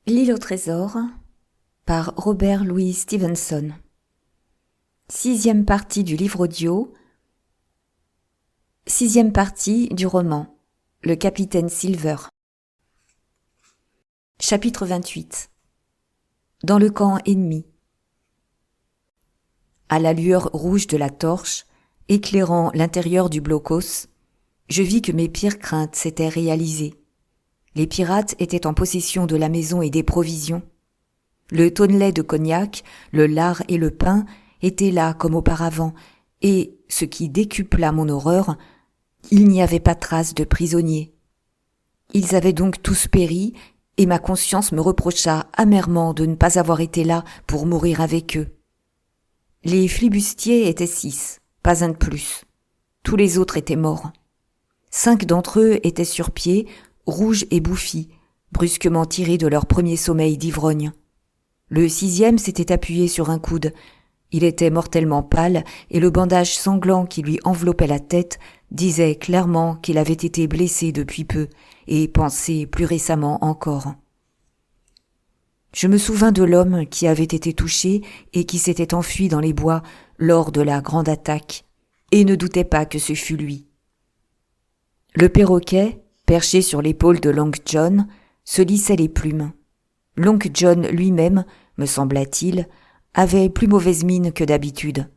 L'île au trésor par Robert Louis Stevenson. 6e partie du livre audio. 6e partie du roman Le capitaine Silver. Chapitre 28. Dans le camp ennemi. À la lueur rouge de la torche, éclairant l'intérieur du blocos, je vis que mes pires craintes s'étaient réalisées. Les pirates étaient en possession de la maison et des provisions. Le tonnelet de cognac, le lard et le pain étaient là comme auparavant, et, ce qui décupla mon horreur, il n'y avait pas trace de prisonniers. Ils avaient donc tous péri, et ma conscience me reprocha amèrement de ne pas avoir été là pour mourir avec eux. Les flibustiers étaient 6, pas un de plus. Tous les autres étaient morts. 5 d'entre eux étaient sur pied, rouges et bouffis, brusquement tirés de leur premier sommeil d'ivrogne. Le 6e s'était appuyé sur un coude. Il était mortellement pâle et le bandage sanglant qui lui enveloppait la tête disait clairement qu'il avait été blessé depuis peu et pansé plus récemment encore. Je me souvins de l'homme qui avait été touché et qui s'était enfui dans les bois lors de la grande attaque, et ne doutais pas que ce fût lui. Le perroquet, perché sur l'épaule de Long John, se lissait les plumes. Long John lui-même, me sembla-t-il, avait plus mauvaise mine que d'habitude.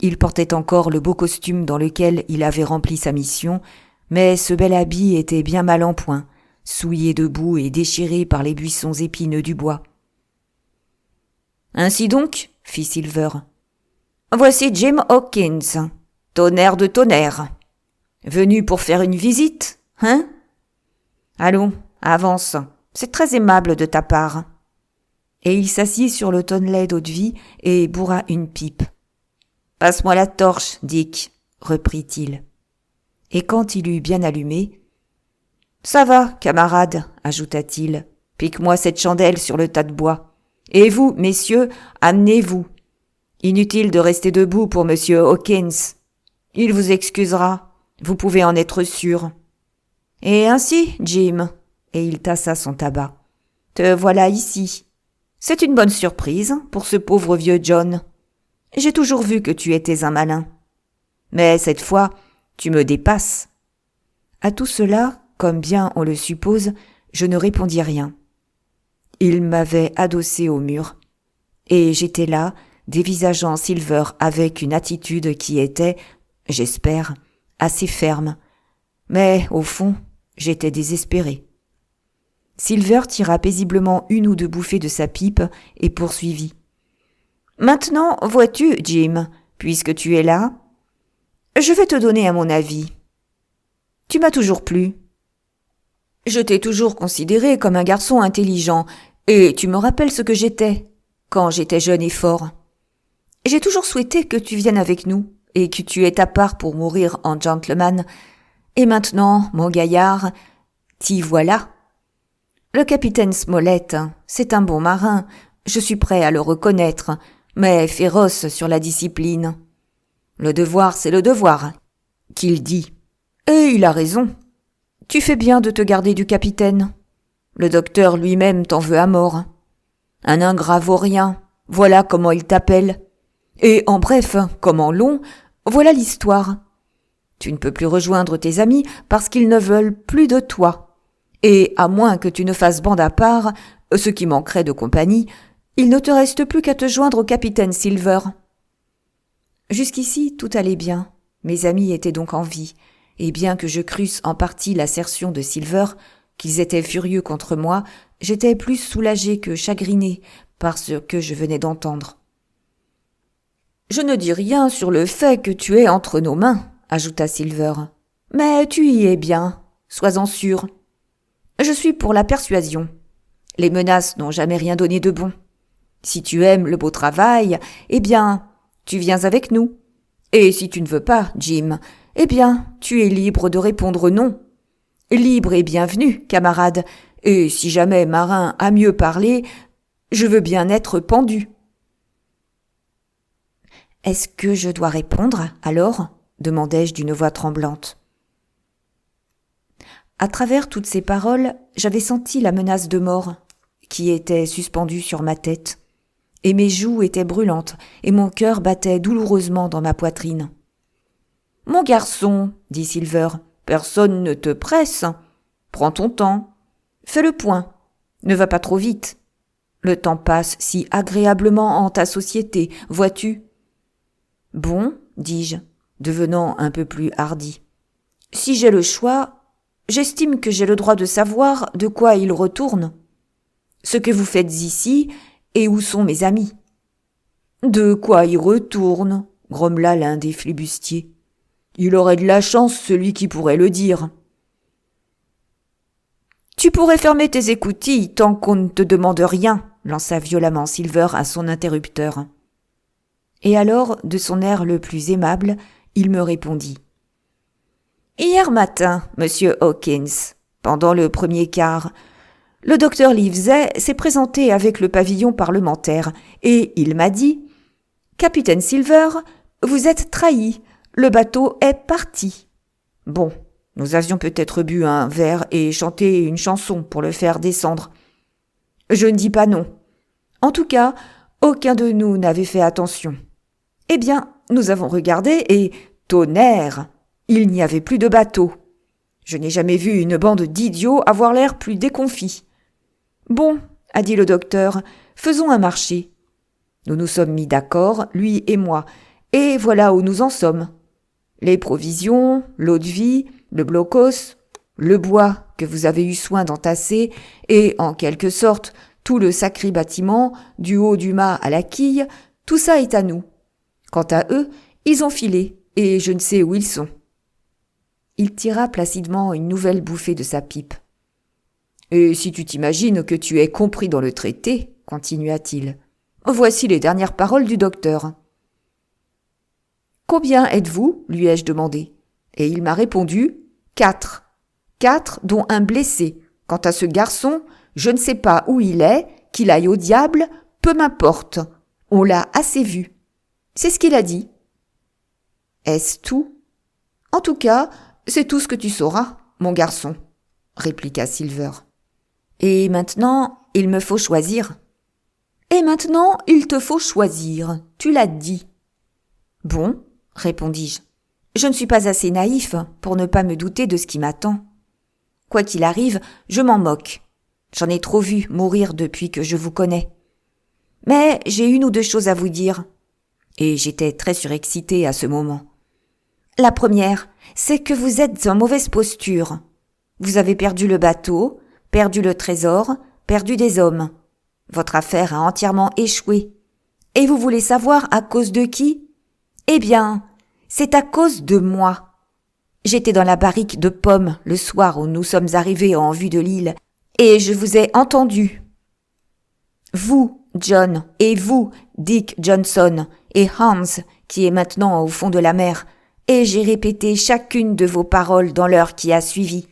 Il portait encore le beau costume dans lequel il avait rempli sa mission, mais ce bel habit était bien mal en point, souillé de boue et déchiré par les buissons épineux du bois. « Ainsi donc, fit Silver, voici Jim Hawkins, tonnerre de tonnerre. Venu pour faire une visite, hein ? Allons, avance, c'est très aimable de ta part. » Et il s'assit sur le tonnelet d'eau-de-vie et bourra une pipe. « Passe-moi la torche, Dick, » reprit-il. Et quand il eut bien allumé, « Ça va, camarade, » ajouta-t-il, « pique-moi cette chandelle sur le tas de bois. Et vous, messieurs, amenez-vous. Inutile de rester debout pour monsieur Hawkins. Il vous excusera, vous pouvez en être sûr. Et ainsi, Jim, » et il tassa son tabac, « te voilà ici. C'est une bonne surprise pour ce pauvre vieux John. J'ai toujours vu que tu étais un malin. Mais cette fois, tu me dépasses. » À tout cela, comme bien on le suppose, je ne répondis rien. Il m'avait adossé au mur, et j'étais là, dévisageant Silver avec une attitude qui était, j'espère, assez ferme. Mais, au fond, j'étais désespéré. Silver tira paisiblement une ou deux bouffées de sa pipe et poursuivit. « Maintenant, vois-tu, Jim, puisque tu es là, je vais te donner à mon avis. Tu m'as toujours plu. Je t'ai toujours considéré comme un garçon intelligent, et tu me rappelles ce que j'étais, quand j'étais jeune et fort. J'ai toujours souhaité que tu viennes avec nous, et que tu aies ta part pour mourir en gentleman. Et maintenant, mon gaillard, t'y voilà. Le capitaine Smollett, c'est un bon marin, je suis prêt à le reconnaître, mais féroce sur la discipline. Le devoir, c'est le devoir, qu'il dit. Et il a raison. Tu fais bien de te garder du capitaine. Le docteur lui-même t'en veut à mort. Un ingrat vaurien, voilà comment il t'appelle. Et en bref, comme en long, voilà l'histoire. Tu ne peux plus rejoindre tes amis parce qu'ils ne veulent plus de toi. Et à moins que tu ne fasses bande à part, ce qui manquerait de compagnie, il ne te reste plus qu'à te joindre au capitaine Silver. Jusqu'ici, tout allait bien. Mes amis étaient donc en vie, et bien que je crusse en partie l'assertion de Silver, qu'ils étaient furieux contre moi, j'étais plus soulagé que chagriné par ce que je venais d'entendre. « Je ne dis rien sur le fait que tu es entre nos mains, » ajouta Silver. « Mais tu y es bien, sois-en sûr. Je suis pour la persuasion. Les menaces n'ont jamais rien donné de bon. Si tu aimes le beau travail, eh bien, tu viens avec nous. Et si tu ne veux pas, Jim, eh bien, tu es libre de répondre non. Libre et bienvenu, camarade, et si jamais marin a mieux parlé, je veux bien être pendu. » « Est-ce que je dois répondre, alors ?» demandai-je d'une voix tremblante. À travers toutes ces paroles, j'avais senti la menace de mort qui était suspendu sur ma tête. Et mes joues étaient brûlantes, et mon cœur battait douloureusement dans ma poitrine. « Mon garçon, dit Silver, personne ne te presse. Prends ton temps. Fais le point. Ne va pas trop vite. Le temps passe si agréablement en ta société, vois-tu. » « Bon, dis-je, devenant un peu plus hardi. Si j'ai le choix, j'estime que j'ai le droit de savoir de quoi il retourne. Ce que vous faites ici, et où sont mes amis. »« De quoi il retourne ?» grommela l'un des flibustiers. « Il aurait de la chance, celui qui pourrait le dire. »« Tu pourrais fermer tes écoutilles tant qu'on ne te demande rien, » lança violemment Silver à son interrupteur. Et alors, de son air le plus aimable, il me répondit. « Hier matin, monsieur Hawkins, pendant le premier quart, le docteur Livesey s'est présenté avec le pavillon parlementaire et il m'a dit « Capitaine Silver, vous êtes trahi, le bateau est parti. » Bon, nous avions peut-être bu un verre et chanté une chanson pour le faire descendre. Je ne dis pas non. En tout cas, aucun de nous n'avait fait attention. Eh bien, nous avons regardé et, tonnerre, il n'y avait plus de bateau. Je n'ai jamais vu une bande d'idiots avoir l'air plus déconfits. Bon, a dit le docteur, faisons un marché. Nous nous sommes mis d'accord, lui et moi, et voilà où nous en sommes. Les provisions, l'eau-de-vie, le blocos, le bois que vous avez eu soin d'entasser, et, en quelque sorte, tout le sacré bâtiment, du haut du mât à la quille, tout ça est à nous. Quant à eux, ils ont filé, et je ne sais où ils sont. Il tira placidement une nouvelle bouffée de sa pipe. « Et si tu t'imagines que tu es compris dans le traité, continua-t-il, voici les dernières paroles du docteur. »« Combien êtes-vous » lui ai-je demandé. Et il m'a répondu « 4. 4, dont un blessé. Quant à ce garçon, je ne sais pas où il est, qu'il aille au diable, peu m'importe. On l'a assez vu. » C'est ce qu'il a dit. « Est-ce tout ? En tout cas, c'est tout ce que tu sauras, mon garçon, » répliqua Silver. « Et maintenant, il me faut choisir. »« Et maintenant, il te faut choisir, tu l'as dit. »« Bon, » répondis-je, « je ne suis pas assez naïf pour ne pas me douter de ce qui m'attend. Quoi qu'il arrive, je m'en moque. J'en ai trop vu mourir depuis que je vous connais. Mais j'ai une ou deux choses à vous dire. » Et j'étais très surexcitée à ce moment. La première, c'est que vous êtes en mauvaise posture. Vous avez perdu le bateau, perdu le trésor, perdu des hommes. Votre affaire a entièrement échoué. Et vous voulez savoir à cause de qui ? Eh bien, c'est à cause de moi. J'étais dans la barrique de pommes le soir où nous sommes arrivés en vue de l'île, et je vous ai entendu. Vous, John, et vous, Dick Johnson, et Hans, qui est maintenant au fond de la mer, et j'ai répété chacune de vos paroles dans l'heure qui a suivi.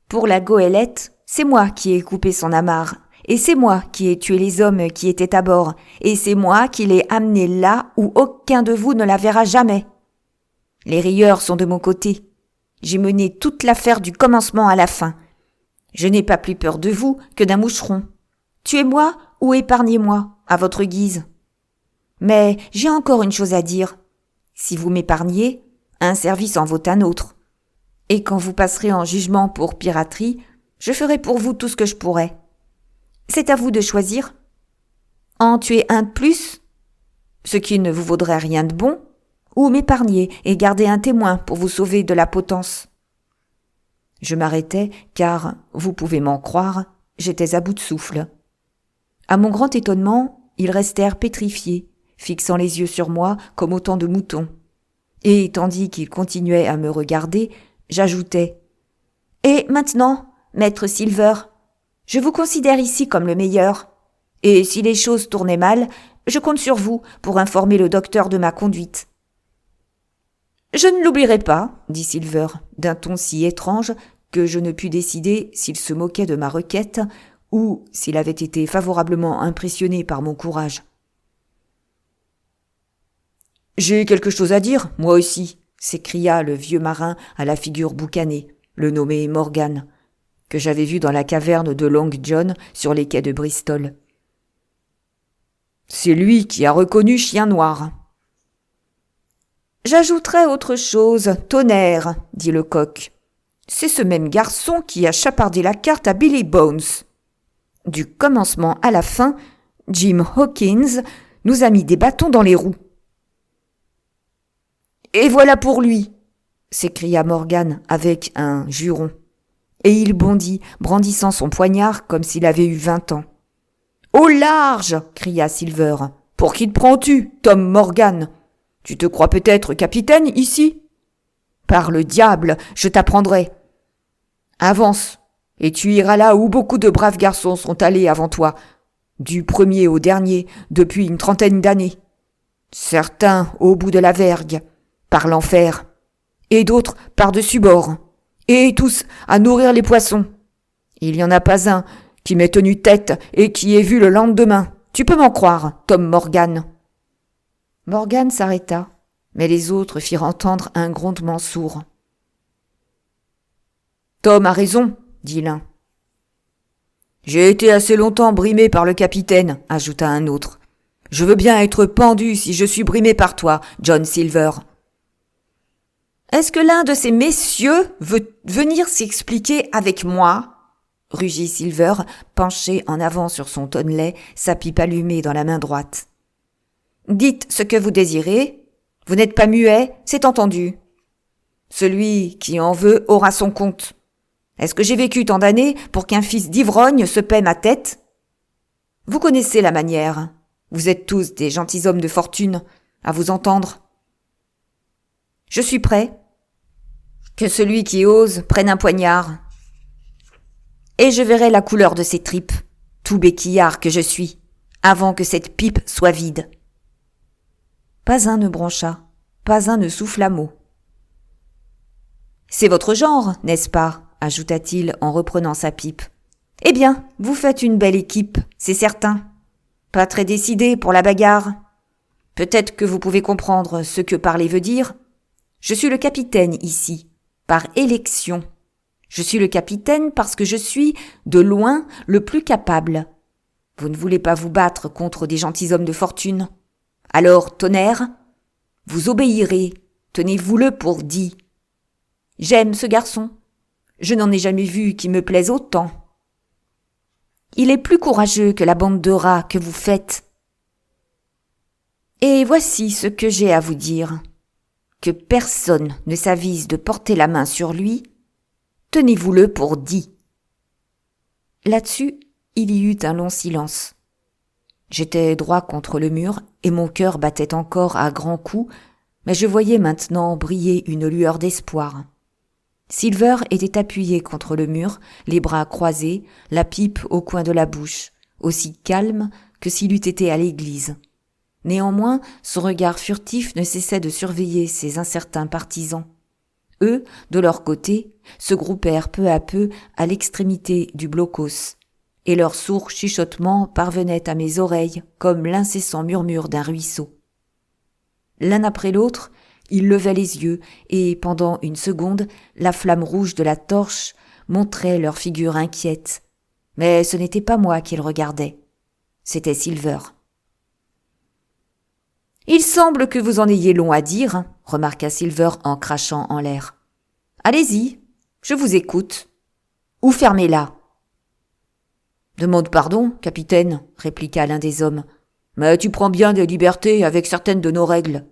Pour la goélette, c'est moi qui ai coupé son amarre, et c'est moi qui ai tué les hommes qui étaient à bord, et c'est moi qui l'ai amené là où aucun de vous ne la verra jamais. Les rieurs sont de mon côté. J'ai mené toute l'affaire du commencement à la fin. Je n'ai pas plus peur de vous que d'un moucheron. Tuez-moi ou épargnez-moi, à votre guise. Mais j'ai encore une chose à dire. Si vous m'épargnez, un service en vaut un autre. Et quand vous passerez en jugement pour piraterie, je ferai pour vous tout ce que je pourrai. C'est à vous de choisir. En tuer un de plus, ce qui ne vous vaudrait rien de bon, ou m'épargner et garder un témoin pour vous sauver de la potence. Je m'arrêtai, car, vous pouvez m'en croire, j'étais à bout de souffle. À mon grand étonnement, ils restèrent pétrifiés, fixant les yeux sur moi comme autant de moutons. Et tandis qu'ils continuaient à me regarder, j'ajoutai « Et maintenant, maître Silver, je vous considère ici comme le meilleur. Et si les choses tournaient mal, je compte sur vous pour informer le docteur de ma conduite. » « Je ne l'oublierai pas, » dit Silver, d'un ton si étrange que je ne pus décider s'il se moquait de ma requête ou s'il avait été favorablement impressionné par mon courage. « J'ai quelque chose à dire, moi aussi, » s'écria le vieux marin à la figure boucanée, le nommé Morgan, que j'avais vu dans la caverne de Long John sur les quais de Bristol. C'est lui qui a reconnu Chien Noir. J'ajouterais autre chose, tonnerre, dit le coq. C'est ce même garçon qui a chapardé la carte à Billy Bones. Du commencement à la fin, Jim Hawkins nous a mis des bâtons dans les roues. Et voilà pour lui, s'écria Morgan avec un juron. Et il bondit, brandissant son poignard comme s'il avait eu 20 ans. Au large, cria Silver. Pour qui te prends-tu, Tom Morgan? Tu te crois peut-être capitaine ici? Par le diable, je t'apprendrai. Avance, et tu iras là où beaucoup de braves garçons sont allés avant toi, du premier au dernier, depuis une 30aine d'années. Certains au bout de la vergue, par l'enfer, et d'autres par-dessus bord, et tous à nourrir les poissons. Il n'y en a pas un qui m'ait tenu tête et qui ait vu le lendemain. Tu peux m'en croire, Tom Morgan. Morgan s'arrêta, mais les autres firent entendre un grondement sourd. Tom a raison, dit l'un. J'ai été assez longtemps brimé par le capitaine, ajouta un autre. Je veux bien être pendu si je suis brimé par toi, John Silver. Est-ce que l'un de ces messieurs veut venir s'expliquer avec moi? Rugit Silver, penché en avant sur son tonnelet, sa pipe allumée dans la main droite. Dites ce que vous désirez. Vous n'êtes pas muet, c'est entendu. Celui qui en veut aura son compte. Est-ce que j'ai vécu tant d'années pour qu'un fils d'ivrogne se paie ma tête? Vous connaissez la manière. Vous êtes tous des gentilshommes de fortune, à vous entendre. Je suis prêt. Que celui qui ose prenne un poignard. Et je verrai la couleur de ses tripes, tout béquillard que je suis, avant que cette pipe soit vide. Pas un ne broncha, pas un ne souffla mot. C'est votre genre, n'est-ce pas? Ajouta-t-il en reprenant sa pipe. Eh bien, vous faites une belle équipe, c'est certain. Pas très décidé pour la bagarre. Peut-être que vous pouvez comprendre ce que parler veut dire. Je suis le capitaine ici, par élection. Je suis le capitaine parce que je suis, de loin, le plus capable. Vous ne voulez pas vous battre contre des gentilshommes de fortune. Alors, tonnerre, vous obéirez, tenez-vous-le pour dit. J'aime ce garçon. Je n'en ai jamais vu qui me plaise autant. Il est plus courageux que la bande de rats que vous faites. Et voici ce que j'ai à vous dire. Que personne ne s'avise de porter la main sur lui, tenez-vous-le pour dit. Là-dessus, il y eut un long silence. J'étais droit contre le mur et mon cœur battait encore à grands coups, mais je voyais maintenant briller une lueur d'espoir. Silver était appuyé contre le mur, les bras croisés, la pipe au coin de la bouche, aussi calme que s'il eût été à l'église. Néanmoins, son regard furtif ne cessait de surveiller ses incertains partisans. Eux, de leur côté, se groupèrent peu à peu à l'extrémité du blocos, et leurs sourds chuchotements parvenaient à mes oreilles comme l'incessant murmure d'un ruisseau. L'un après l'autre, ils levaient les yeux, et pendant une seconde, la flamme rouge de la torche montrait leur figure inquiète. Mais ce n'était pas moi qu'ils regardaient, c'était Silver. « Il semble que vous en ayez long à dire, » remarqua Silver en crachant en l'air. « Allez-y, je vous écoute. Ou fermez-la. »« Demande pardon, capitaine, » répliqua l'un des hommes. « Mais tu prends bien des libertés avec certaines de nos règles.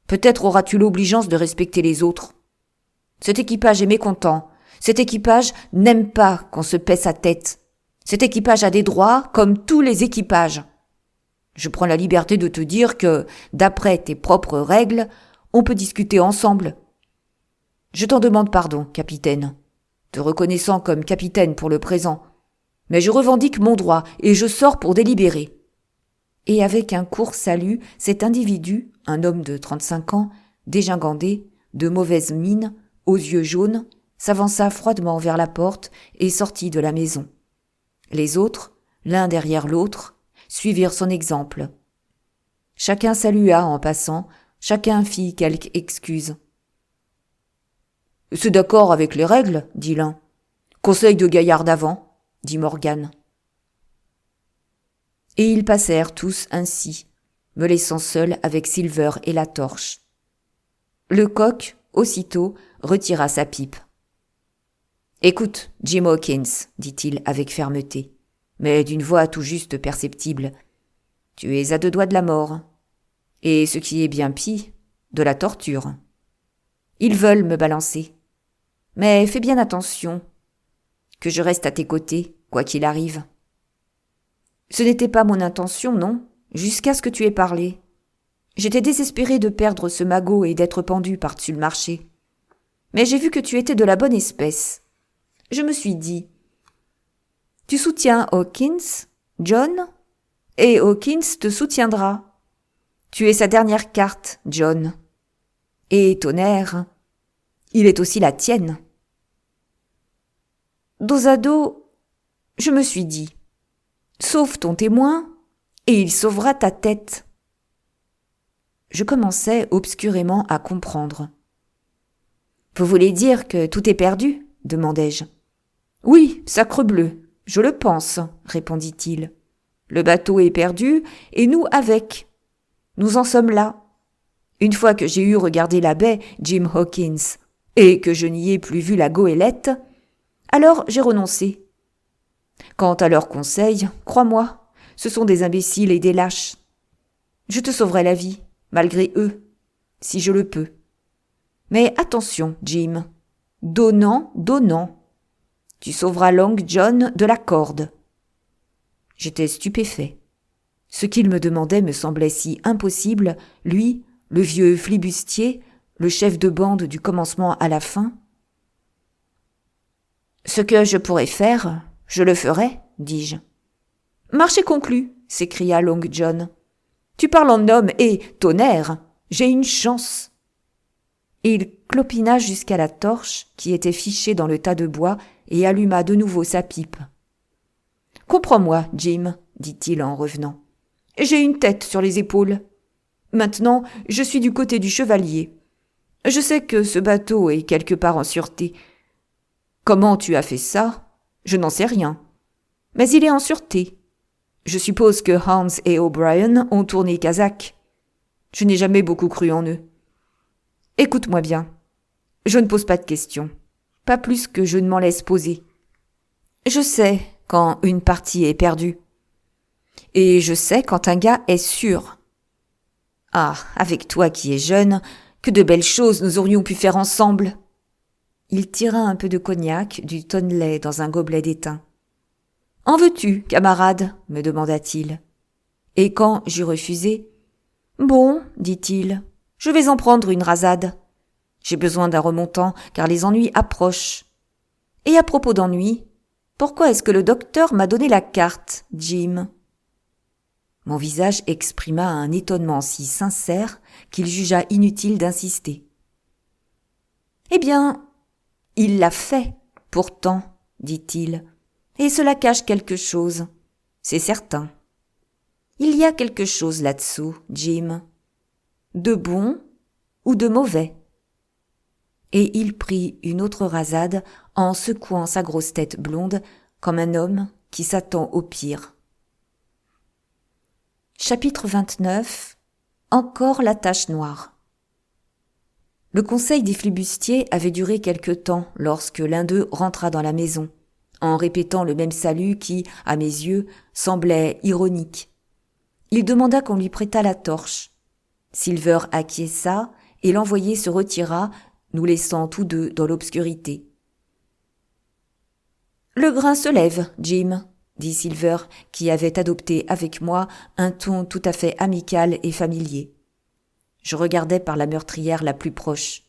Peut-être auras-tu l'obligeance de respecter les autres. Cet équipage est mécontent. Cet équipage n'aime pas qu'on se paie sa tête. Cet équipage a des droits comme tous les équipages. Je prends la liberté de te dire que, d'après tes propres règles, on peut discuter ensemble. Je t'en demande pardon, capitaine, te reconnaissant comme capitaine pour le présent, mais je revendique mon droit et je sors pour délibérer. » Et avec un court salut, cet individu, un homme de 35 ans, dégingandé, de mauvaise mine, aux yeux jaunes, s'avança froidement vers la porte et sortit de la maison. Les autres, l'un derrière l'autre, suivirent son exemple. Chacun salua en passant, chacun fit quelque excuse. « C'est d'accord avec les règles, dit l'un. Conseil de gaillard d'avant, dit Morgan. Et ils passèrent tous ainsi, me laissant seul avec Silver et la torche. Le coq, aussitôt, retira sa pipe. « Écoute, Jim Hawkins, dit-il avec fermeté, mais d'une voix tout juste perceptible, tu es à 2 doigts de la mort. Et ce qui est bien pis, de la torture. Ils veulent me balancer. Mais fais bien attention, que je reste à tes côtés, quoi qu'il arrive. Ce n'était pas mon intention, non, jusqu'à ce que tu aies parlé. J'étais désespérée de perdre ce magot et d'être pendue par-dessus le marché. Mais j'ai vu que tu étais de la bonne espèce. Je me suis dit, tu soutiens Hawkins, John, et Hawkins te soutiendra. Tu es sa dernière carte, John. Et tonnerre, il est aussi la tienne. Dos à dos, je me suis dit, sauve ton témoin, et il sauvera ta tête. Je commençais obscurément à comprendre. Vous voulez dire que tout est perdu ? Demandai-je. Oui, sacrebleu, je le pense, répondit-il. Le bateau est perdu, et nous avec. Nous en sommes là. Une fois que j'ai eu regardé la baie, Jim Hawkins, et que je n'y ai plus vu la goélette, alors j'ai renoncé. Quant à leurs conseils, crois-moi, ce sont des imbéciles et des lâches. Je te sauverai la vie, malgré eux, si je le peux. Mais attention, Jim, donnant, donnant. Tu sauveras Long John de la corde. J'étais stupéfait. Ce qu'il me demandait me semblait si impossible, lui, le vieux flibustier, le chef de bande du commencement à la fin. « Ce que je pourrais faire, je le ferai, dis-je. »« Marché conclu, s'écria Long John. Tu parles en homme et, tonnerre, j'ai une chance. » Et il clopina jusqu'à la torche qui était fichée dans le tas de bois et alluma de nouveau sa pipe. « Comprends-moi, Jim, dit-il en revenant. J'ai une tête sur les épaules. Maintenant, je suis du côté du chevalier. Je sais que ce bateau est quelque part en sûreté. Comment tu as fait ça ? Je n'en sais rien. Mais il est en sûreté. Je suppose que Hans et O'Brien ont tourné Kazakh. Je n'ai jamais beaucoup cru en eux. Écoute-moi bien. Je ne pose pas de questions. Pas plus que je ne m'en laisse poser. Je sais quand une partie est perdue. Et je sais quand un gars est sûr. Ah, avec toi qui es jeune, que de belles choses nous aurions pu faire ensemble. Il tira un peu de cognac du tonnelet dans un gobelet d'étain. « En veux-tu, camarade ?» me demanda-t-il. Et quand j'eus refusé, « Bon, dit-il, je vais en prendre une rasade. J'ai besoin d'un remontant car les ennuis approchent. Et à propos d'ennuis, pourquoi est-ce que le docteur m'a donné la carte, Jim ?» Mon visage exprima un étonnement si sincère qu'il jugea inutile d'insister. « Eh bien, il l'a fait, pourtant, dit-il, et cela cache quelque chose, c'est certain. Il y a quelque chose là-dessous, Jim, de bon ou de mauvais. » Et il prit une autre rasade en secouant sa grosse tête blonde comme un homme qui s'attend au pire. Chapitre 29. Encore la tache noire. Le conseil des flibustiers avait duré quelque temps lorsque l'un d'eux rentra dans la maison, en répétant le même salut qui, à mes yeux, semblait ironique. Il demanda qu'on lui prêtât la torche. Silver acquiesça et l'envoyé se retira, nous laissant tous deux dans l'obscurité. « Le grain se lève, Jim, » dit Silver, qui avait adopté avec moi un ton tout à fait amical et familier. Je regardais par la meurtrière la plus proche.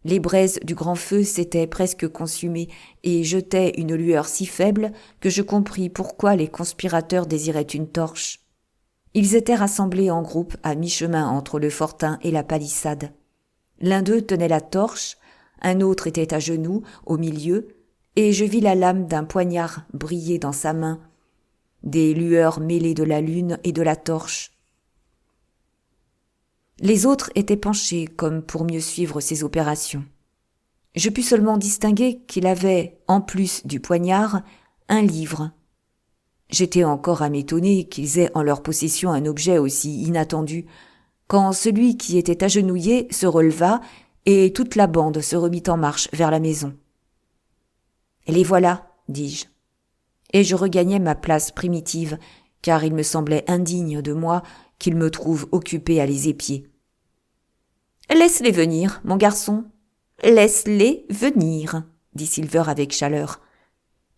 Les braises du grand feu s'étaient presque consumées et jetaient une lueur si faible que je compris pourquoi les conspirateurs désiraient une torche. Ils étaient rassemblés en groupe à mi-chemin entre le fortin et la palissade. L'un d'eux tenait la torche, un autre était à genoux, au milieu, et je vis la lame d'un poignard briller dans sa main, des lueurs mêlées de la lune et de la torche. Les autres étaient penchés comme pour mieux suivre ses opérations. Je pus seulement distinguer qu'il avait, en plus du poignard, un livre. J'étais encore à m'étonner qu'ils aient en leur possession un objet aussi inattendu, quand celui qui était agenouillé se releva et toute la bande se remit en marche vers la maison. « Les voilà, dis-je. Et je regagnai ma place primitive, car il me semblait indigne de moi qu'il me trouve occupé à les épier. « Laisse-les venir, mon garçon. Laisse-les venir, dit Silver avec chaleur.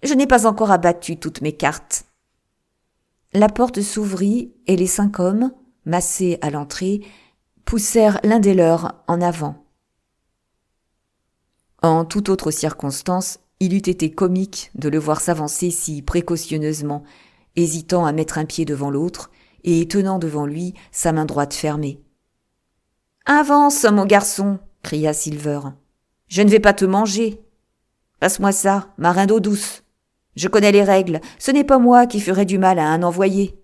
Je n'ai pas encore abattu toutes mes cartes. La porte s'ouvrit et les 5 hommes, massés à l'entrée, poussèrent l'un des leurs en avant. En toute autre circonstance, il eût été comique de le voir s'avancer si précautionneusement, hésitant à mettre un pied devant l'autre et tenant devant lui sa main droite fermée. « Avance, mon garçon !» cria Silver. « Je ne vais pas te manger. Passe-moi ça, marin d'eau douce. Je connais les règles, ce n'est pas moi qui ferai du mal à un envoyé. »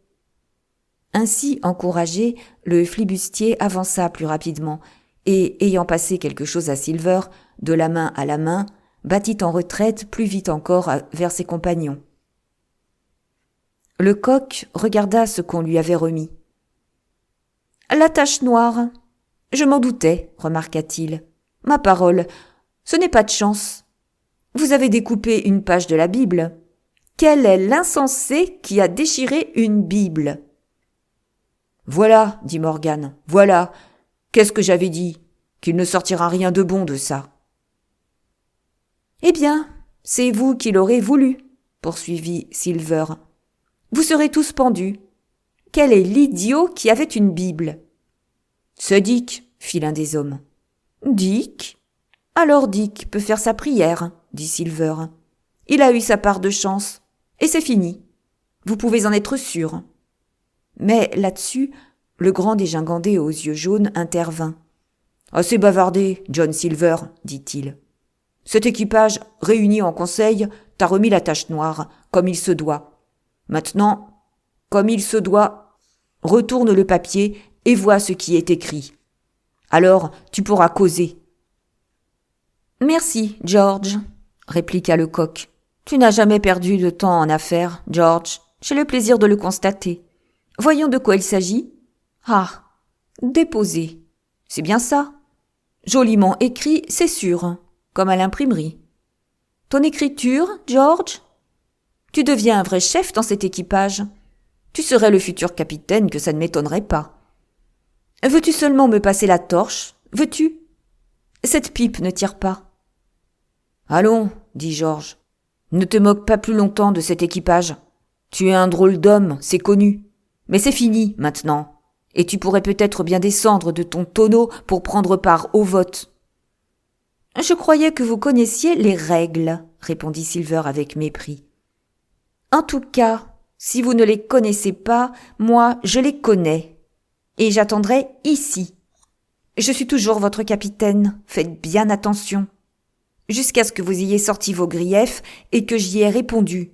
Ainsi encouragé, le flibustier avança plus rapidement et, ayant passé quelque chose à Silver, de la main à la main, battit en retraite plus vite encore vers ses compagnons. Le coq regarda ce qu'on lui avait remis. « La tache noire. Je m'en doutais, remarqua-t-il. Ma parole, ce n'est pas de chance. Vous avez découpé une page de la Bible. Quel est l'insensé qui a déchiré une Bible ? » « Voilà, dit Morgan, voilà. Qu'est-ce que j'avais dit ? Qu'il ne sortira rien de bon de ça. »« Eh bien, c'est vous qui l'aurez voulu, poursuivit Silver. Vous serez tous pendus. Quel est l'idiot qui avait une Bible ? » « C'est Dick, fit l'un des hommes. « Dick ? Alors Dick peut faire sa prière, dit Silver. Il a eu sa part de chance, et c'est fini. Vous pouvez en être sûr. » Mais là-dessus, le grand dégingandé aux yeux jaunes intervint. « Assez bavardé, John Silver, dit-il. Cet équipage, réuni en conseil, t'a remis la tache noire, comme il se doit. Maintenant, comme il se doit, retourne le papier et vois ce qui est écrit. Alors, tu pourras causer. »« Merci, George, répliqua le coq. Tu n'as jamais perdu de temps en affaires, George. J'ai le plaisir de le constater. Voyons de quoi il s'agit. Ah, déposé. C'est bien ça. Joliment écrit, c'est sûr, comme à l'imprimerie. Ton écriture, George ? Tu deviens un vrai chef dans cet équipage. Tu serais le futur capitaine, que ça ne m'étonnerait pas. Veux-tu seulement me passer la torche ? Veux-tu ? Cette pipe ne tire pas. Allons, dit George. Ne te moque pas plus longtemps de cet équipage. Tu es un drôle d'homme, c'est connu. Mais c'est fini, maintenant. Et tu pourrais peut-être bien descendre de ton tonneau pour prendre part au vote. Je croyais que vous connaissiez les règles, répondit Silver avec mépris. En tout cas, si vous ne les connaissez pas, moi, je les connais. Et j'attendrai ici. Je suis toujours votre capitaine, faites bien attention. Jusqu'à ce que vous ayez sorti vos griefs et que j'y ai répondu.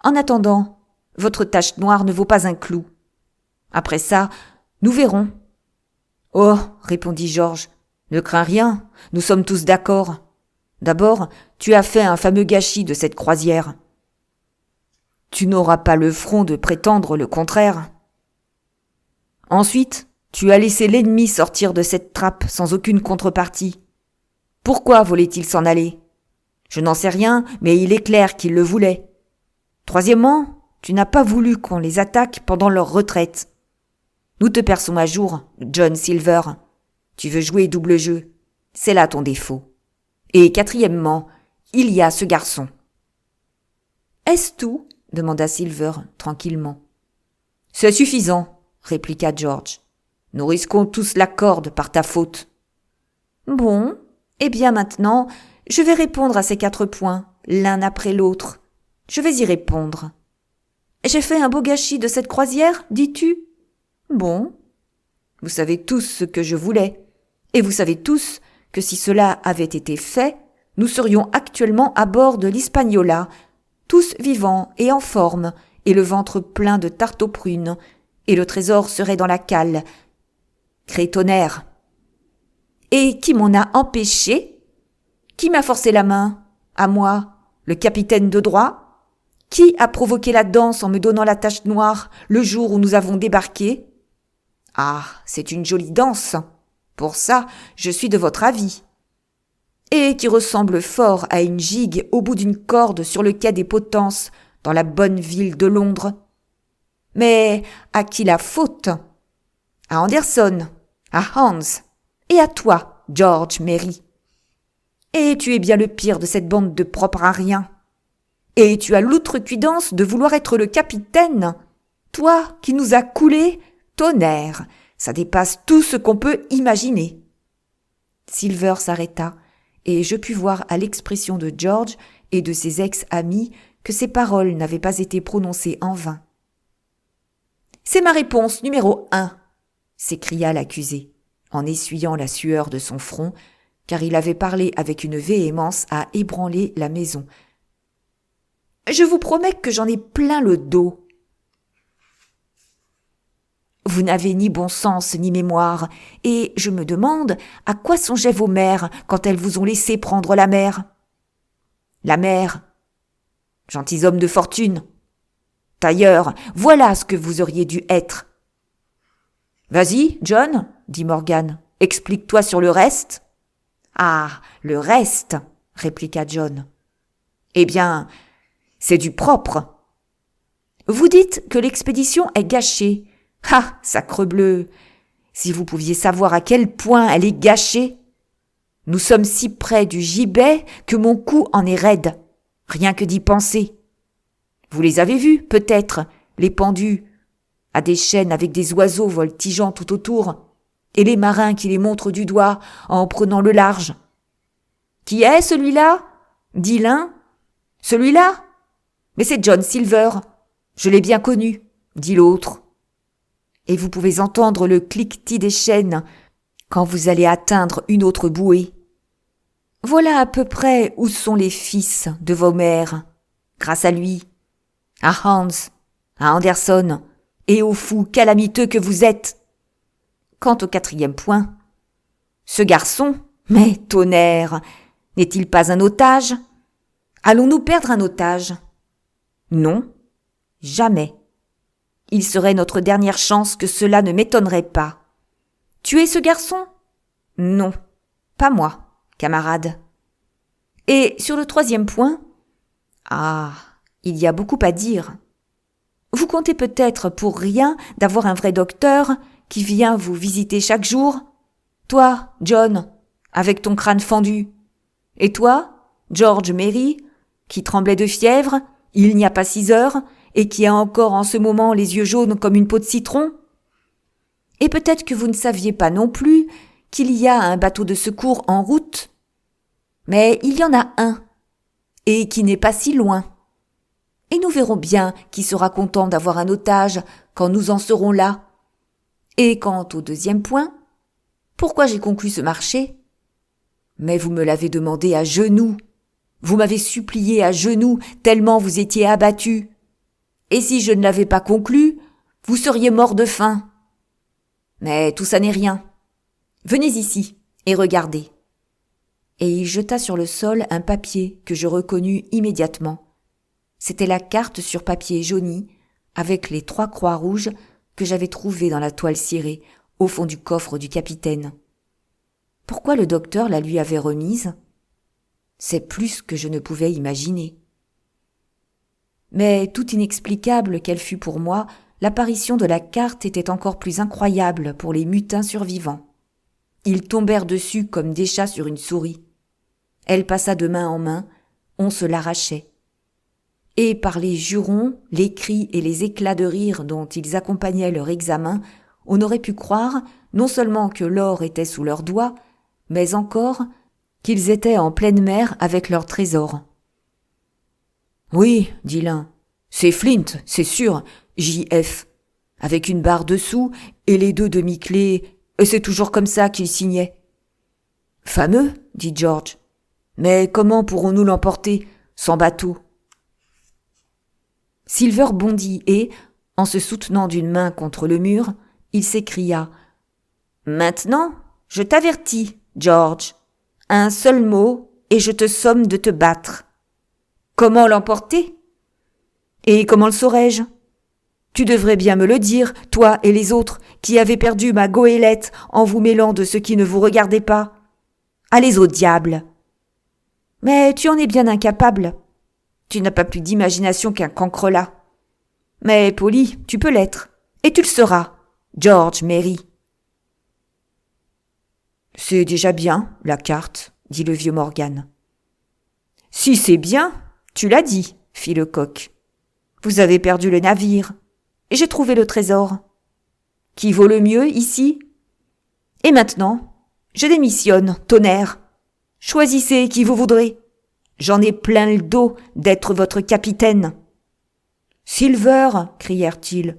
En attendant, votre tache noire ne vaut pas un clou. Après ça, nous verrons. Oh, répondit George, ne crains rien, nous sommes tous d'accord. D'abord, tu as fait un fameux gâchis de cette croisière. Tu n'auras pas le front de prétendre le contraire. Ensuite, tu as laissé l'ennemi sortir de cette trappe sans aucune contrepartie. Pourquoi voulait-il s'en aller ? Je n'en sais rien, mais il est clair qu'il le voulait. Troisièmement, tu n'as pas voulu qu'on les attaque pendant leur retraite. Nous te perçons à jour, John Silver. Tu veux jouer double jeu. C'est là ton défaut. Et quatrièmement, il y a ce garçon. Est-ce tout ? Demanda Silver tranquillement. C'est suffisant, répliqua George. Nous risquons tous la corde par ta faute. Bon, eh bien maintenant, je vais répondre à ces 4 points, l'un après l'autre. Je vais y répondre. J'ai fait un beau gâchis de cette croisière, dis-tu ? Bon. Vous savez tous ce que je voulais. Et vous savez tous que si cela avait été fait, nous serions actuellement à bord de l'Hispaniola, tous vivants et en forme, et le ventre plein de tarte aux prunes, et le trésor serait dans la cale. Crétonnerre. Et qui m'en a empêché ? Qui m'a forcé la main? À moi, le capitaine de droit? Qui a provoqué la danse en me donnant la tache noire le jour où nous avons débarqué? Ah, c'est une jolie danse. Pour ça, je suis de votre avis. Et qui ressemble fort à une gigue au bout d'une corde sur le quai des Potences, dans la bonne ville de Londres. Mais à qui la faute? À Anderson, à Hans, et à toi, George Merry. Et tu es bien le pire de cette bande de propres à rien. Et tu as l'outrecuidance de vouloir être le capitaine. Toi qui nous as coulés, tonnerre, ça dépasse tout ce qu'on peut imaginer. Silver s'arrêta, et je pus voir à l'expression de George et de ses ex-amis que ces paroles n'avaient pas été prononcées en vain. « C'est ma réponse numéro 1 !» s'écria l'accusé, en essuyant la sueur de son front, car il avait parlé avec une véhémence à ébranler la maison. « Je vous promets que j'en ai plein le dos. » Vous n'avez ni bon sens ni mémoire, et je me demande à quoi songeaient vos mères quand elles vous ont laissé prendre la mer. La mer, gentilshommes de fortune. Tailleur, voilà ce que vous auriez dû être. Vas-y, John, dit Morgan, explique-toi sur le reste. Ah, le reste, répliqua John. Eh bien, c'est du propre. Vous dites que l'expédition est gâchée. Ah, sacrebleu! Si vous pouviez savoir à quel point elle est gâchée. Nous sommes si près du gibet que mon cou en est raide, rien que d'y penser. Vous les avez vus, peut-être, les pendus, à des chaînes avec des oiseaux voltigeant tout autour, et les marins qui les montrent du doigt en prenant le large. Qui est celui-là? Dit l'un. Celui-là? Mais c'est John Silver. Je l'ai bien connu, dit l'autre. Et vous pouvez entendre le cliquetis des chaînes quand vous allez atteindre une autre bouée. Voilà à peu près où sont les fils de vos mères, grâce à lui, à Hans, à Anderson, et aux fous calamiteux que vous êtes. Quant au 4e point, ce garçon, mais tonnerre, n'est-il pas un otage? Allons-nous perdre un otage? Non, jamais. Il serait notre dernière chance que cela ne m'étonnerait pas. Tuer ce garçon? Non, pas moi, camarade. Et sur le 3e point? Ah, il y a beaucoup à dire. Vous comptez peut-être pour rien d'avoir un vrai docteur qui vient vous visiter chaque jour? Toi, John, avec ton crâne fendu. Et toi, George Merry, qui tremblait de fièvre, il n'y a pas 6 heures, et qui a encore en ce moment les yeux jaunes comme une peau de citron? Et peut-être que vous ne saviez pas non plus qu'il y a un bateau de secours en route. Mais il y en a un, et qui n'est pas si loin. Et nous verrons bien qui sera content d'avoir un otage quand nous en serons là. Et quant au 2e point, pourquoi j'ai conclu ce marché? Mais vous me l'avez demandé à genoux. Vous m'avez supplié à genoux tellement vous étiez abattu. Et si je ne l'avais pas conclu, vous seriez mort de faim. Mais tout ça n'est rien. Venez ici et regardez. Et il jeta sur le sol un papier que je reconnus immédiatement. C'était la carte sur papier jauni avec les 3 croix rouges que j'avais trouvées dans la toile cirée au fond du coffre du capitaine. Pourquoi le docteur la lui avait remise? C'est plus que je ne pouvais imaginer. Mais tout inexplicable qu'elle fût pour moi, l'apparition de la carte était encore plus incroyable pour les mutins survivants. Ils tombèrent dessus comme des chats sur une souris. Elle passa de main en main, on se l'arrachait. Et par les jurons, les cris et les éclats de rire dont ils accompagnaient leur examen, on aurait pu croire non seulement que l'or était sous leurs doigts, mais encore qu'ils étaient en pleine mer avec leur trésor. « Oui, dit l'un, c'est Flint, c'est sûr, J.F., avec une barre dessous et les 2 demi-clés, et c'est toujours comme ça qu'il signait. »« Fameux, dit George, mais comment pourrons-nous l'emporter sans bateau ?» Silver bondit et, en se soutenant d'une main contre le mur, il s'écria « Maintenant, je t'avertis, George, un seul mot et je te somme de te battre. Comment l'emporter? Et comment le saurais-je? Tu devrais bien me le dire, toi et les autres, qui avez perdu ma goélette en vous mêlant de ce qui ne vous regardait pas. Allez au diable! Mais tu en es bien incapable. Tu n'as pas plus d'imagination qu'un cancrelat. Mais, Polly, tu peux l'être. Et tu le seras, George Merry. C'est déjà bien, la carte, dit le vieux Morgan. Si c'est bien, tu l'as dit, fit le coq. Vous avez perdu le navire, et j'ai trouvé le trésor. Qui vaut le mieux ici? Et maintenant, je démissionne, tonnerre. Choisissez qui vous voudrez. J'en ai plein le dos d'être votre capitaine. Silver, crièrent-ils.